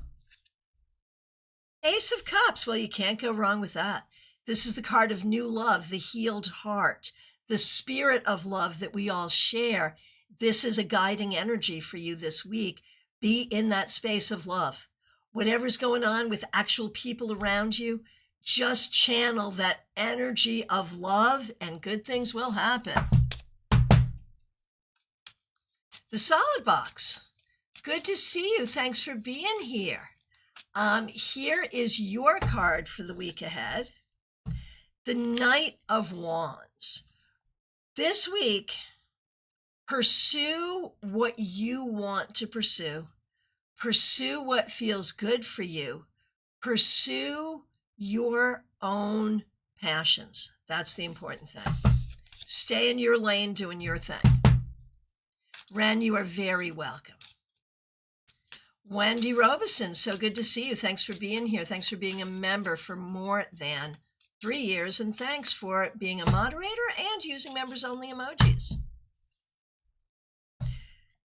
Ace of Cups. Well, you can't go wrong with that. This is the card of new love, the healed heart, the spirit of love that we all share. This is a guiding energy for you this week. Be in that space of love. Whatever's going on with actual people around you, just channel that energy of love and good things will happen. The Solid Box. Good to see you. Thanks for being here. Here is your card for the week ahead. The Knight of Wands. This week, pursue what you want to pursue. Pursue what feels good for you. Pursue your own passions. That's the important thing. Stay in your lane doing your thing. Ren, you are very welcome. Wendy Robeson, so good to see you. Thanks for being here. Thanks for being a member for more than 3 years. And thanks for being a moderator and using members-only emojis.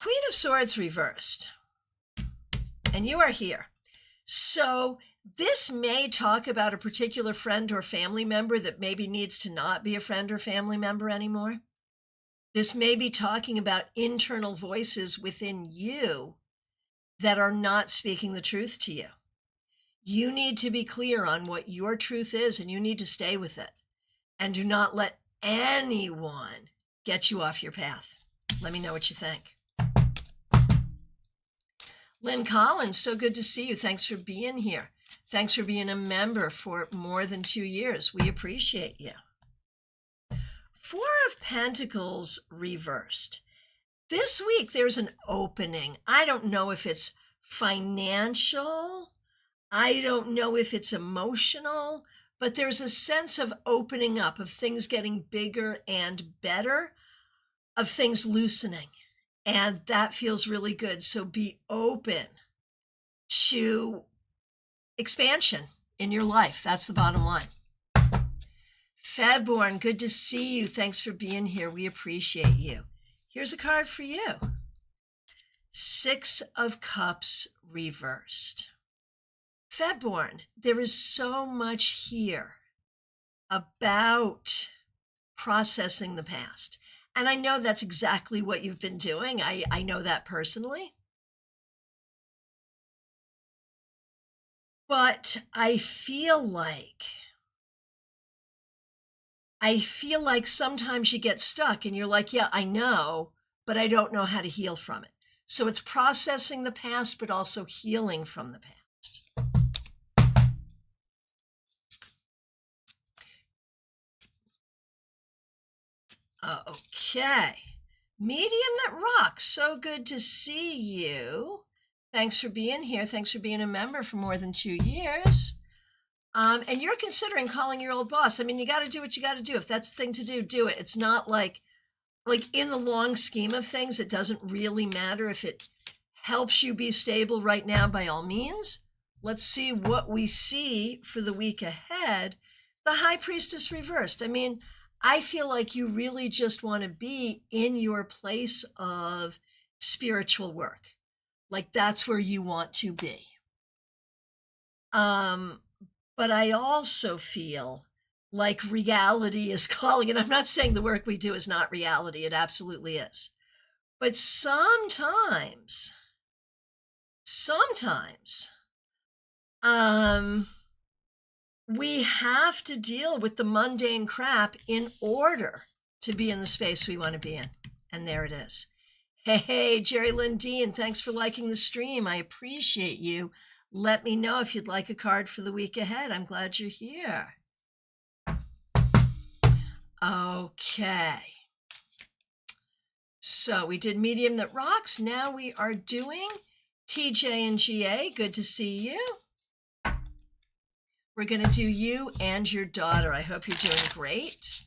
Queen of Swords reversed. And you are here. So this may talk about a particular friend or family member that maybe needs to not be a friend or family member anymore. This may be talking about internal voices within you that are not speaking the truth to you. You need to be clear on what your truth is, and you need to stay with it. And do not let anyone get you off your path. Let me know what you think. Lynn Collins, so good to see you. Thanks for being here. Thanks for being a member for more than 2 years. We appreciate you. Four of Pentacles reversed. This week, there's an opening. I don't know if it's financial. I don't know if it's emotional, but there's a sense of opening up, of things getting bigger and better, of things loosening. And that feels really good. So be open to expansion in your life. That's the bottom line. Febborn, good to see you. Thanks for being here. We appreciate you. Here's a card for you. Six of Cups reversed. Febborn, there is so much here about processing the past. And I know that's exactly what you've been doing. I know that personally. But I feel like sometimes you get stuck and you're like, yeah, I know, but I don't know how to heal from it. So it's processing the past, but also healing from the past. Okay. Medium that rocks. So good to see you. Thanks for being here. Thanks for being a member for more than 2 years. And you're considering calling your old boss. I mean, you got to do what you got to do. If that's the thing to do, do it. It's not like in the long scheme of things, it doesn't really matter. If it helps you be stable right now, by all means. Let's see what we see for the week ahead. The High Priestess reversed. I mean, I feel like you really just want to be in your place of spiritual work. Like that's where you want to be. But I also feel like reality is calling, and I'm not saying the work we do is not reality. It absolutely is. But sometimes, we have to deal with the mundane crap in order to be in the space we want to be in. And there it is. Hey, Jerry Lindeen, thanks for liking the stream. I appreciate you. Let me know if you'd like a card for the week ahead. I'm glad you're here. Okay. So we did Medium that rocks. Now we are doing TJ and GA. Good to see you. We're going to do you and your daughter. I hope you're doing great.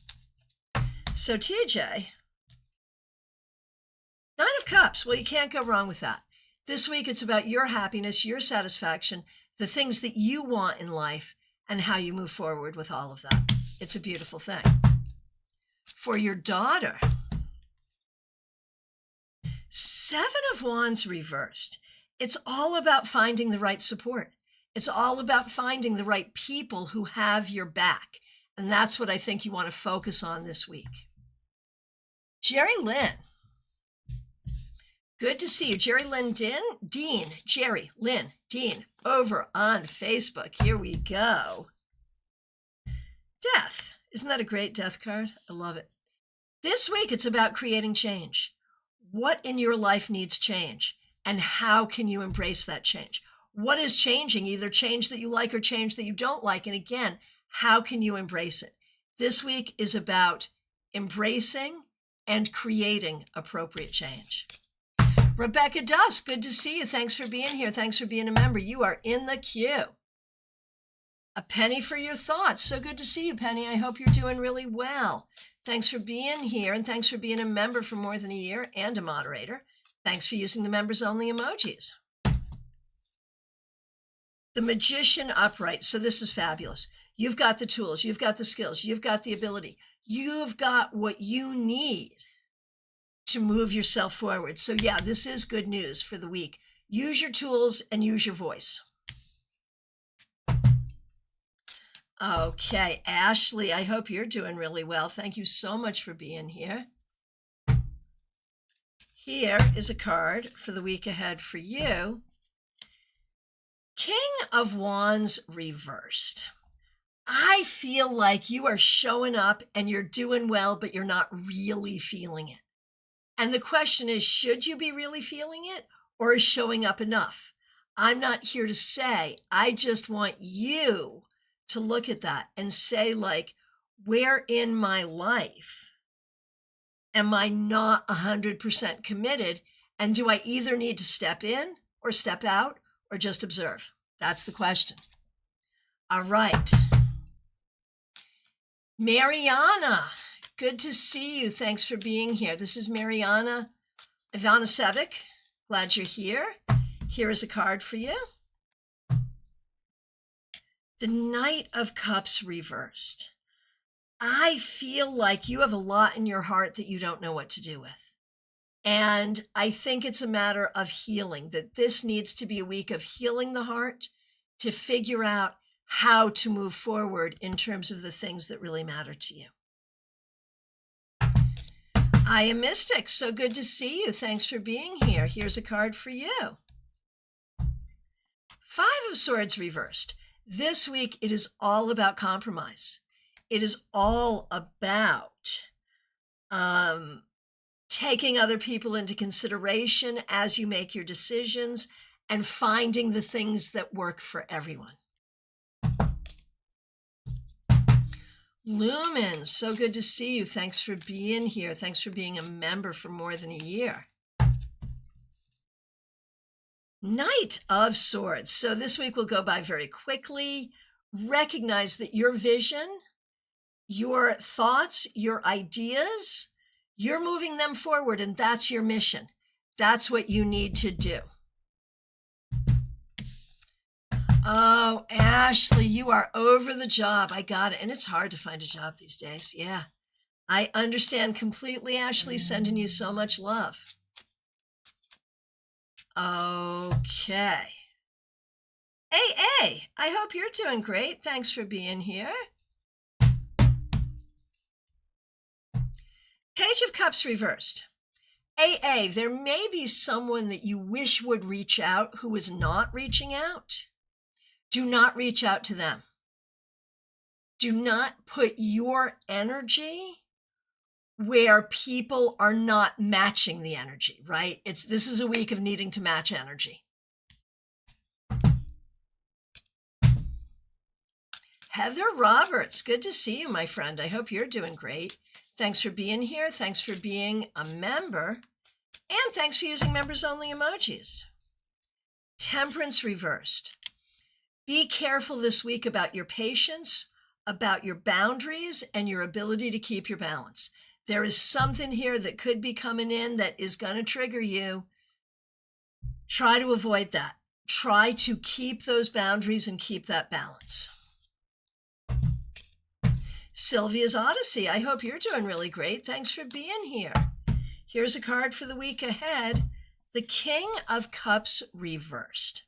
So TJ, Nine of Cups. Well, you can't go wrong with that. This week, it's about your happiness, your satisfaction, the things that you want in life, and how you move forward with all of that. It's a beautiful thing. For your daughter, Seven of Wands reversed. It's all about finding the right support. It's all about finding the right people who have your back. And that's what I think you want to focus on this week. Jerry Lynn. Good to see you. Jerry Lynn Dean, Jerry Lynn Dean, over on Facebook. Here we go. Death. Isn't that a great death card? I love it. This week, it's about creating change. What in your life needs change? And how can you embrace that change? What is changing? Either change that you like or change that you don't like. And again, how can you embrace it? This week is about embracing and creating appropriate change. Rebecca Dusk, good to see you. Thanks for being here. Thanks for being a member. You are in the queue. A penny for your thoughts. So good to see you, Penny. I hope you're doing really well. Thanks for being here, and thanks for being a member for more than a year and a moderator. Thanks for using the members only emojis. The Magician upright. So this is fabulous. You've got the tools, you've got the skills, you've got the ability, you've got what you need to move yourself forward. So yeah, this is good news for the week. Use your tools and use your voice. Okay, Ashley, I hope you're doing really well. Thank you so much for being here. Here is a card for the week ahead for you. King of Wands reversed. I feel like you are showing up and you're doing well, but you're not really feeling it. And the question is, should you be really feeling it, or is showing up enough? I'm not here to say. I just want you to look at that and say, like, where in my life am I not 100% committed? And do I either need to step in or step out or just observe? That's the question. All right. Mariana, good to see you. Thanks for being here. This is Mariana Ivanasevic. Glad you're here. Here is a card for you. The Knight of Cups reversed. I feel like you have a lot in your heart that you don't know what to do with. And I think it's a matter of healing, that this needs to be a week of healing the heart to figure out how to move forward in terms of the things that really matter to you. I am Mystic. So good to see you. Thanks for being here. Here's a card for you. Five of Swords reversed. This week, it is all about compromise. It is all about taking other people into consideration as you make your decisions and finding the things that work for everyone. Lumen, so good to see you. Thanks for being here. Thanks for being a member for more than a year. Knight of Swords. So this week will go by very quickly. Recognize that your vision, your thoughts, your ideas, you're moving them forward, and that's your mission. That's what you need to do. Oh, Ashley, you are over the job. I got it. And it's hard to find a job these days. Yeah. I understand completely, Ashley. Sending you so much love. Okay. AA, I hope you're doing great. Thanks for being here. Page of Cups reversed. AA, there may be someone that you wish would reach out who is not reaching out. Do not reach out to them. Do not put your energy where people are not matching the energy, right? This is a week of needing to match energy. Heather Roberts, good to see you, my friend. I hope you're doing great. Thanks for being here. Thanks for being a member. And thanks for using members only emojis. Temperance reversed. Be careful this week about your patience, about your boundaries, and your ability to keep your balance. There is something here that could be coming in that is going to trigger you. Try to avoid that. Try to keep those boundaries and keep that balance. Sylvia's Odyssey, I hope you're doing really great. Thanks for being here. Here's a card for the week ahead. The King of Cups reversed.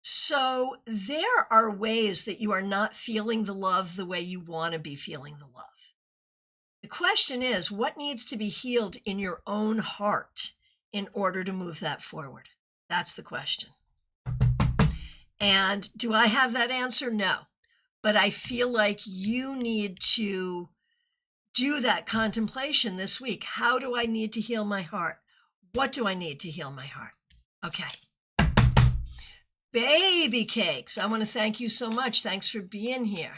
So there are ways that you are not feeling the love the way you want to be feeling the love. The question is, what needs to be healed in your own heart in order to move that forward? That's the question. And do I have that answer? No. But I feel like you need to do that contemplation this week. How do I need to heal my heart? What do I need to heal my heart? Okay. Baby Cakes, I want to thank you so much. Thanks for being here.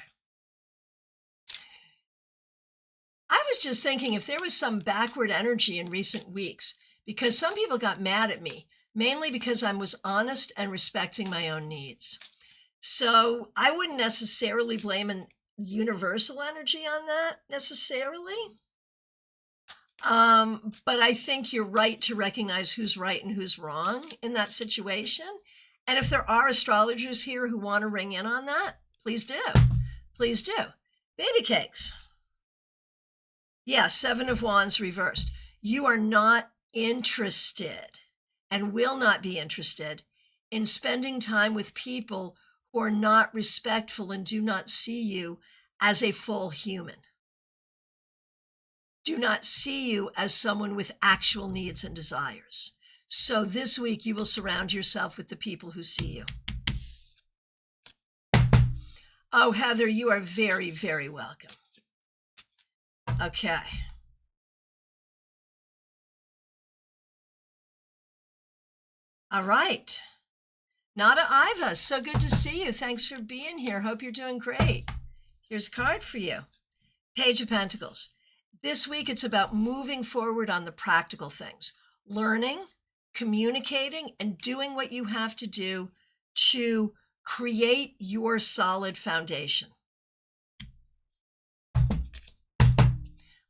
I was just thinking if there was some backward energy in recent weeks, because some people got mad at me, mainly because I was honest and respecting my own needs. So I wouldn't necessarily blame an universal energy on that necessarily. But I think you're right to recognize who's right and who's wrong in that situation. And if there are astrologers here who want to ring in on that, please do. Please do. Baby Cakes. Yeah, Seven of Wands reversed. You are not interested and will not be interested in spending time with people who are not respectful and do not see you as a full human. Do not see you as someone with actual needs and desires. So this week you will surround yourself with the people who see you. Oh, Heather, you are very, very welcome. Okay. All right. Nada Iva, so good to see you. Thanks for being here. Hope you're doing great. Here's a card for you. Page of Pentacles. This week it's about moving forward on the practical things. Learning, communicating, and doing what you have to do to create your solid foundation.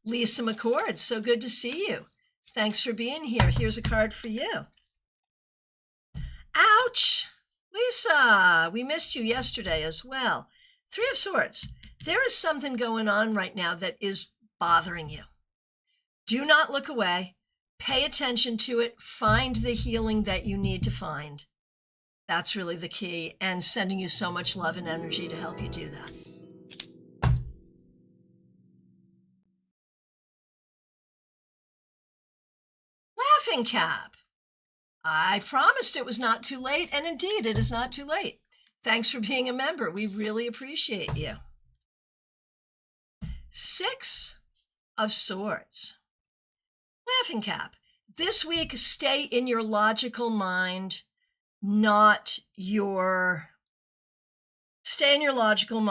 Lisa McCord, so good to see you. Thanks for being here. Here's a card for you. Ouch! Lisa, we missed you yesterday as well. Three of Swords. There is something going on right now that is bothering you. Do not look away. Pay attention to it. Find the healing that you need to find. That's really the key, and sending you so much love and energy to help you do that. Laughing Cap. I promised it was not too late, and indeed it is not too late. Thanks for being a member. We really appreciate you. Six of Swords. Laughing Cap. This week, stay in your logical mind, not your emotional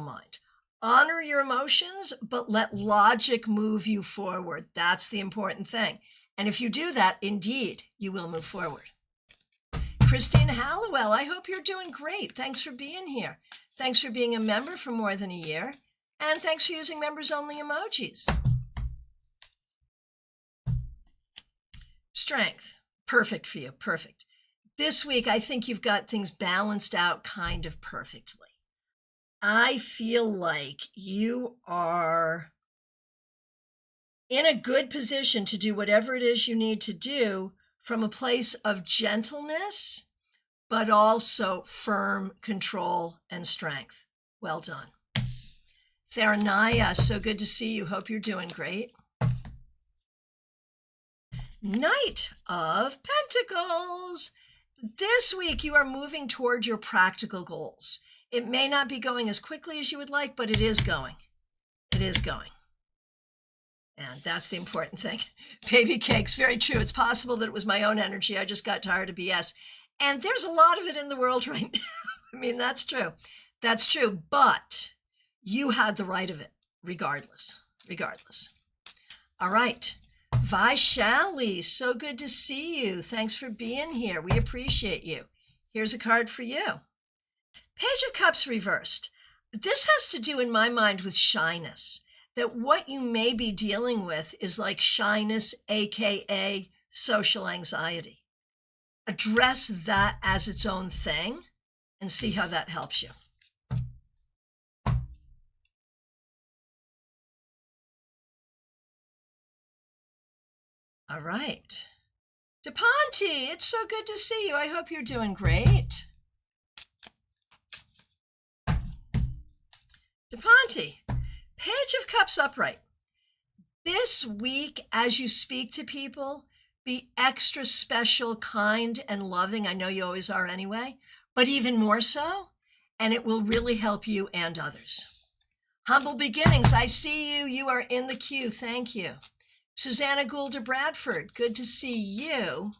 mind. Honor your emotions, but let logic move you forward. That's the important thing. And if you do that, indeed, you will move forward. Christine Hallowell, I hope you're doing great. Thanks for being here. Thanks for being a member for more than a year. And thanks for using members-only emojis. Strength. Perfect for you. Perfect. This week, I think you've got things balanced out kind of perfectly. I feel like you are in a good position to do whatever it is you need to do from a place of gentleness, but also firm control and strength. Well done. Theranaya, so good to see you. Hope you're doing great. Knight of Pentacles. This week, you are moving toward your practical goals. It may not be going as quickly as you would like, but it is going. It is going. And that's the important thing. Baby Cakes, very true. It's possible that it was my own energy. I just got tired of BS. And there's a lot of it in the world right now. I mean, that's true. That's true. But you had the right of it, regardless. All right. Vaishali, so good to see you. Thanks for being here. We appreciate you. Here's a card for you. Page of Cups reversed. This has to do, in my mind, with shyness. That what you may be dealing with is like shyness, aka social anxiety. Address that as its own thing and see how that helps you. All right. DePonte, it's so good to see you. I hope you're doing great. DePonte, Page of Cups upright. This week, as you speak to people, be extra special, kind, and loving. I know you always are anyway, but even more so, and it will really help you and others. Humble Beginnings, I see you. You are in the queue. Thank you. Susanna Goulder Bradford, good to see you.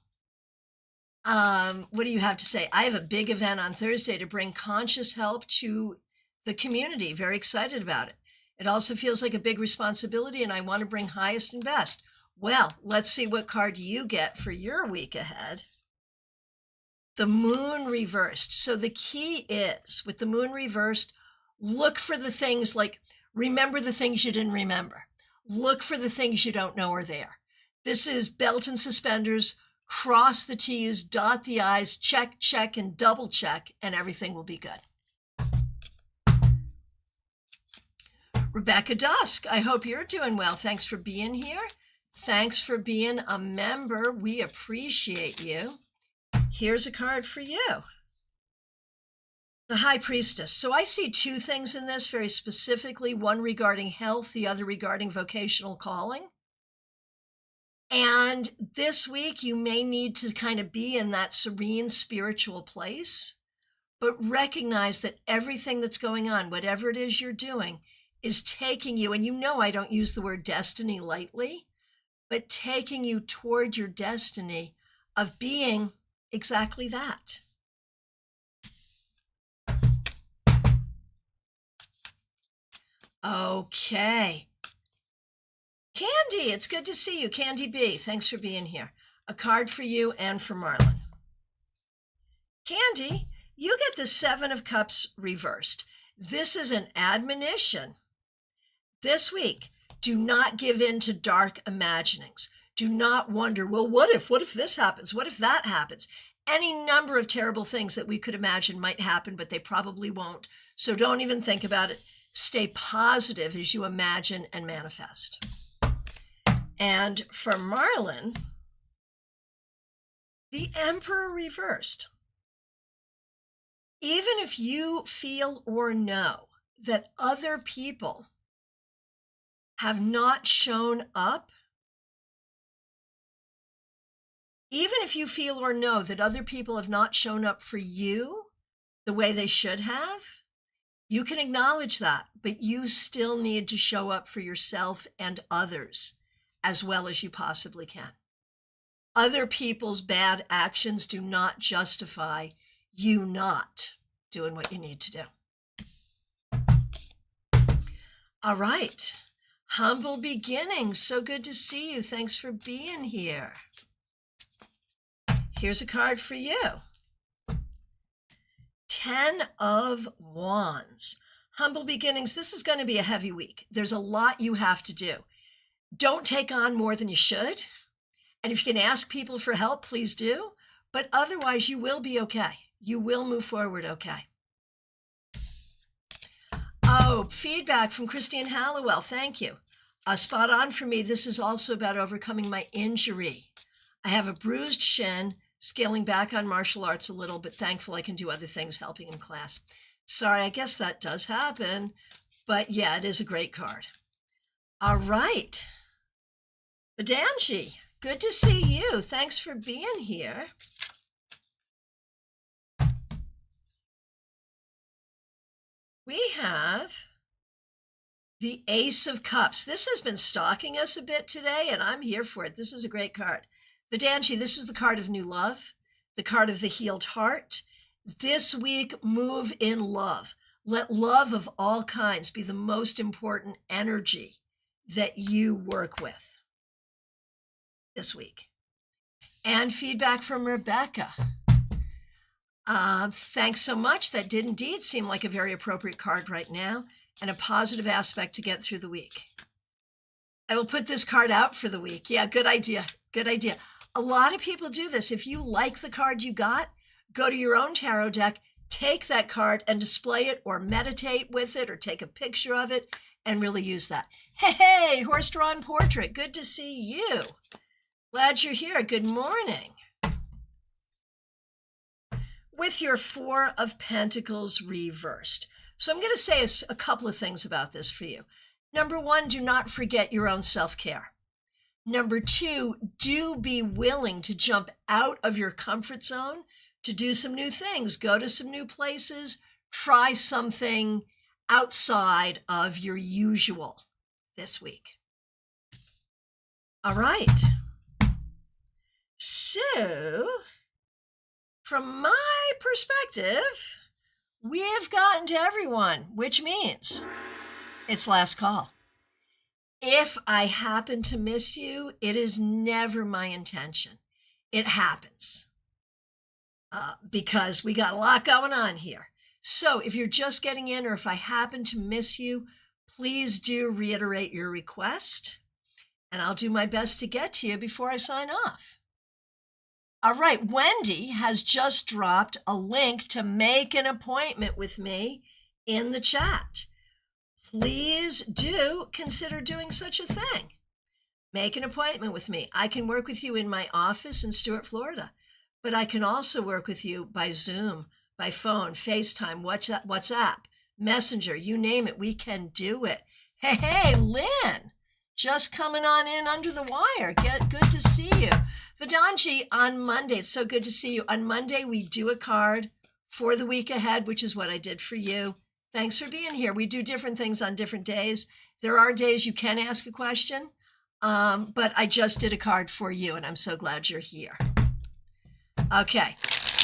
What do you have to say? I have a big event on Thursday to bring conscious help to the community. Very excited about it. It also feels like a big responsibility, and I want to bring highest and best. Well, let's see what card you get for your week ahead. The Moon reversed. So the key is, with the Moon reversed, look for the things like, remember the things you didn't remember. Look for the things you don't know are there. This is belt and suspenders, cross the T's, dot the I's, check, check, and double check, and everything will be good. Rebecca Dusk, I hope you're doing well. Thanks for being here. Thanks for being a member. We appreciate you. Here's a card for you. The High Priestess. So I see two things in this very specifically, one regarding health, the other regarding vocational calling. And this week you may need to kind of be in that serene spiritual place, but recognize that everything that's going on, whatever it is you're doing, is taking you, and you know I don't use the word destiny lightly, but taking you toward your destiny of being exactly that. Okay. Candy, it's good to see you. Candy B, thanks for being here. A card for you and for Marlon. Candy, you get the Seven of Cups reversed. This is an admonition. This week, do not give in to dark imaginings. Do not wonder, well, what if this happens? What if that happens? Any number of terrible things that we could imagine might happen, but they probably won't. So don't even think about it. Stay positive as you imagine and manifest. And for Marlon, the Emperor reversed. Even if you feel or know that other people have not shown up, even if you feel or know that other people have not shown up for you the way they should have, you can acknowledge that, but you still need to show up for yourself and others as well as you possibly can. Other people's bad actions do not justify you not doing what you need to do. All right. Humble Beginnings. So good to see you. Thanks for being here. Here's a card for you. 10 of Wands. Humble Beginnings. This is going to be a heavy week. There's a lot you have to do. Don't take on more than you should. And if you can ask people for help, please do. But otherwise, you will be okay. You will move forward okay. Oh, feedback from Christine Hallowell. Thank you. Spot on for me. This is also about overcoming my injury. I have a bruised shin, scaling back on martial arts a little, but thankful I can do other things helping in class. Sorry, I guess that does happen. But yeah, it is a great card. All right. Badanji, good to see you. Thanks for being here. We have the Ace of Cups. This has been stalking us a bit today, and I'm here for it. This is a great card. Badanji, this is the card of new love, the card of the healed heart. This week, move in love. Let love of all kinds be the most important energy that you work with this week. And feedback from Rebecca. Thanks so much. That did indeed seem like a very appropriate card right now and a positive aspect to get through the week. I will put this card out for the week. Yeah, good idea. Good idea. A lot of people do this. If you like the card you got, go to your own tarot deck, take that card and display it or meditate with it or take a picture of it and really use that. Hey, horse-drawn portrait. Good to see you. Glad you're here. Good morning. With your Four of Pentacles reversed. So I'm going to say a couple of things about this for you. Number one, do not forget your own self-care. Number two, do be willing to jump out of your comfort zone to do some new things, go to some new places, try something outside of your usual this week. All right. So, from my perspective, we have gotten to everyone, which means it's last call. If I happen to miss you, it is never my intention. It happens because we got a lot going on here. So if you're just getting in, or if I happen to miss you, please do reiterate your request, and I'll do my best to get to you before I sign off. All right, Wendy has just dropped a link to make an appointment with me in the chat. Please do consider doing such a thing. Make an appointment with me. I can work with you in my office in Stuart, Florida, but I can also work with you by Zoom, by phone, FaceTime, WhatsApp, Messenger, you name it. We can do it. Hey, Lynn, just coming on in under the wire. Good to see you. Vedanji, on Monday, it's so good to see you. On Monday, we do a card for the week ahead, which is what I did for you. Thanks for being here. We do different things on different days. There are days you can ask a question, but I just did a card for you, and I'm so glad you're here. Okay.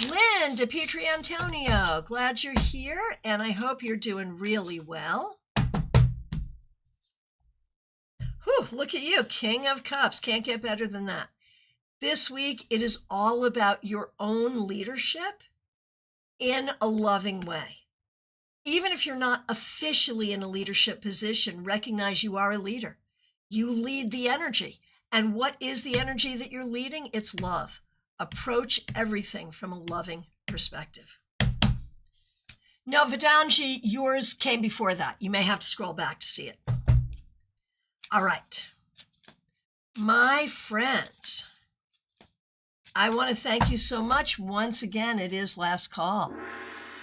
Lynn DePietri Antonio, glad you're here, and I hope you're doing really well. Whew, look at you, King of Cups. Can't get better than that. This week, it is all about your own leadership in a loving way. Even if you're not officially in a leadership position, recognize you are a leader. You lead the energy. And what is the energy that you're leading? It's love. Approach everything from a loving perspective. Now, Vedanji, yours came before that. You may have to scroll back to see it. All right. My friends, I want to thank you so much. Once again, it is last call.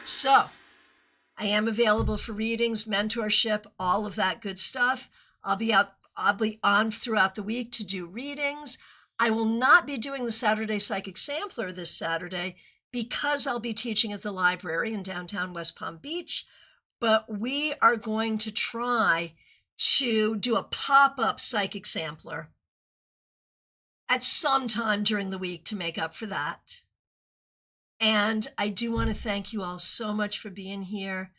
So, I am available for readings, mentorship, all of that good stuff. I'll be on throughout the week to do readings. I will not be doing the Saturday Psychic Sampler this Saturday because I'll be teaching at the library in downtown West Palm Beach, but we are going to try to do a pop-up Psychic Sampler at some time during the week to make up for that. And I do want to thank you all so much for being here.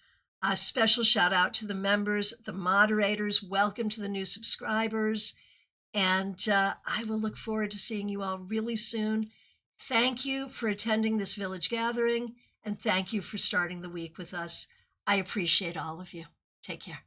A special shout out to the members, the moderators. Welcome to the new subscribers. And I will look forward to seeing you all really soon. Thank you for attending this village gathering, and thank you for starting the week with us. I appreciate all of you. Take care.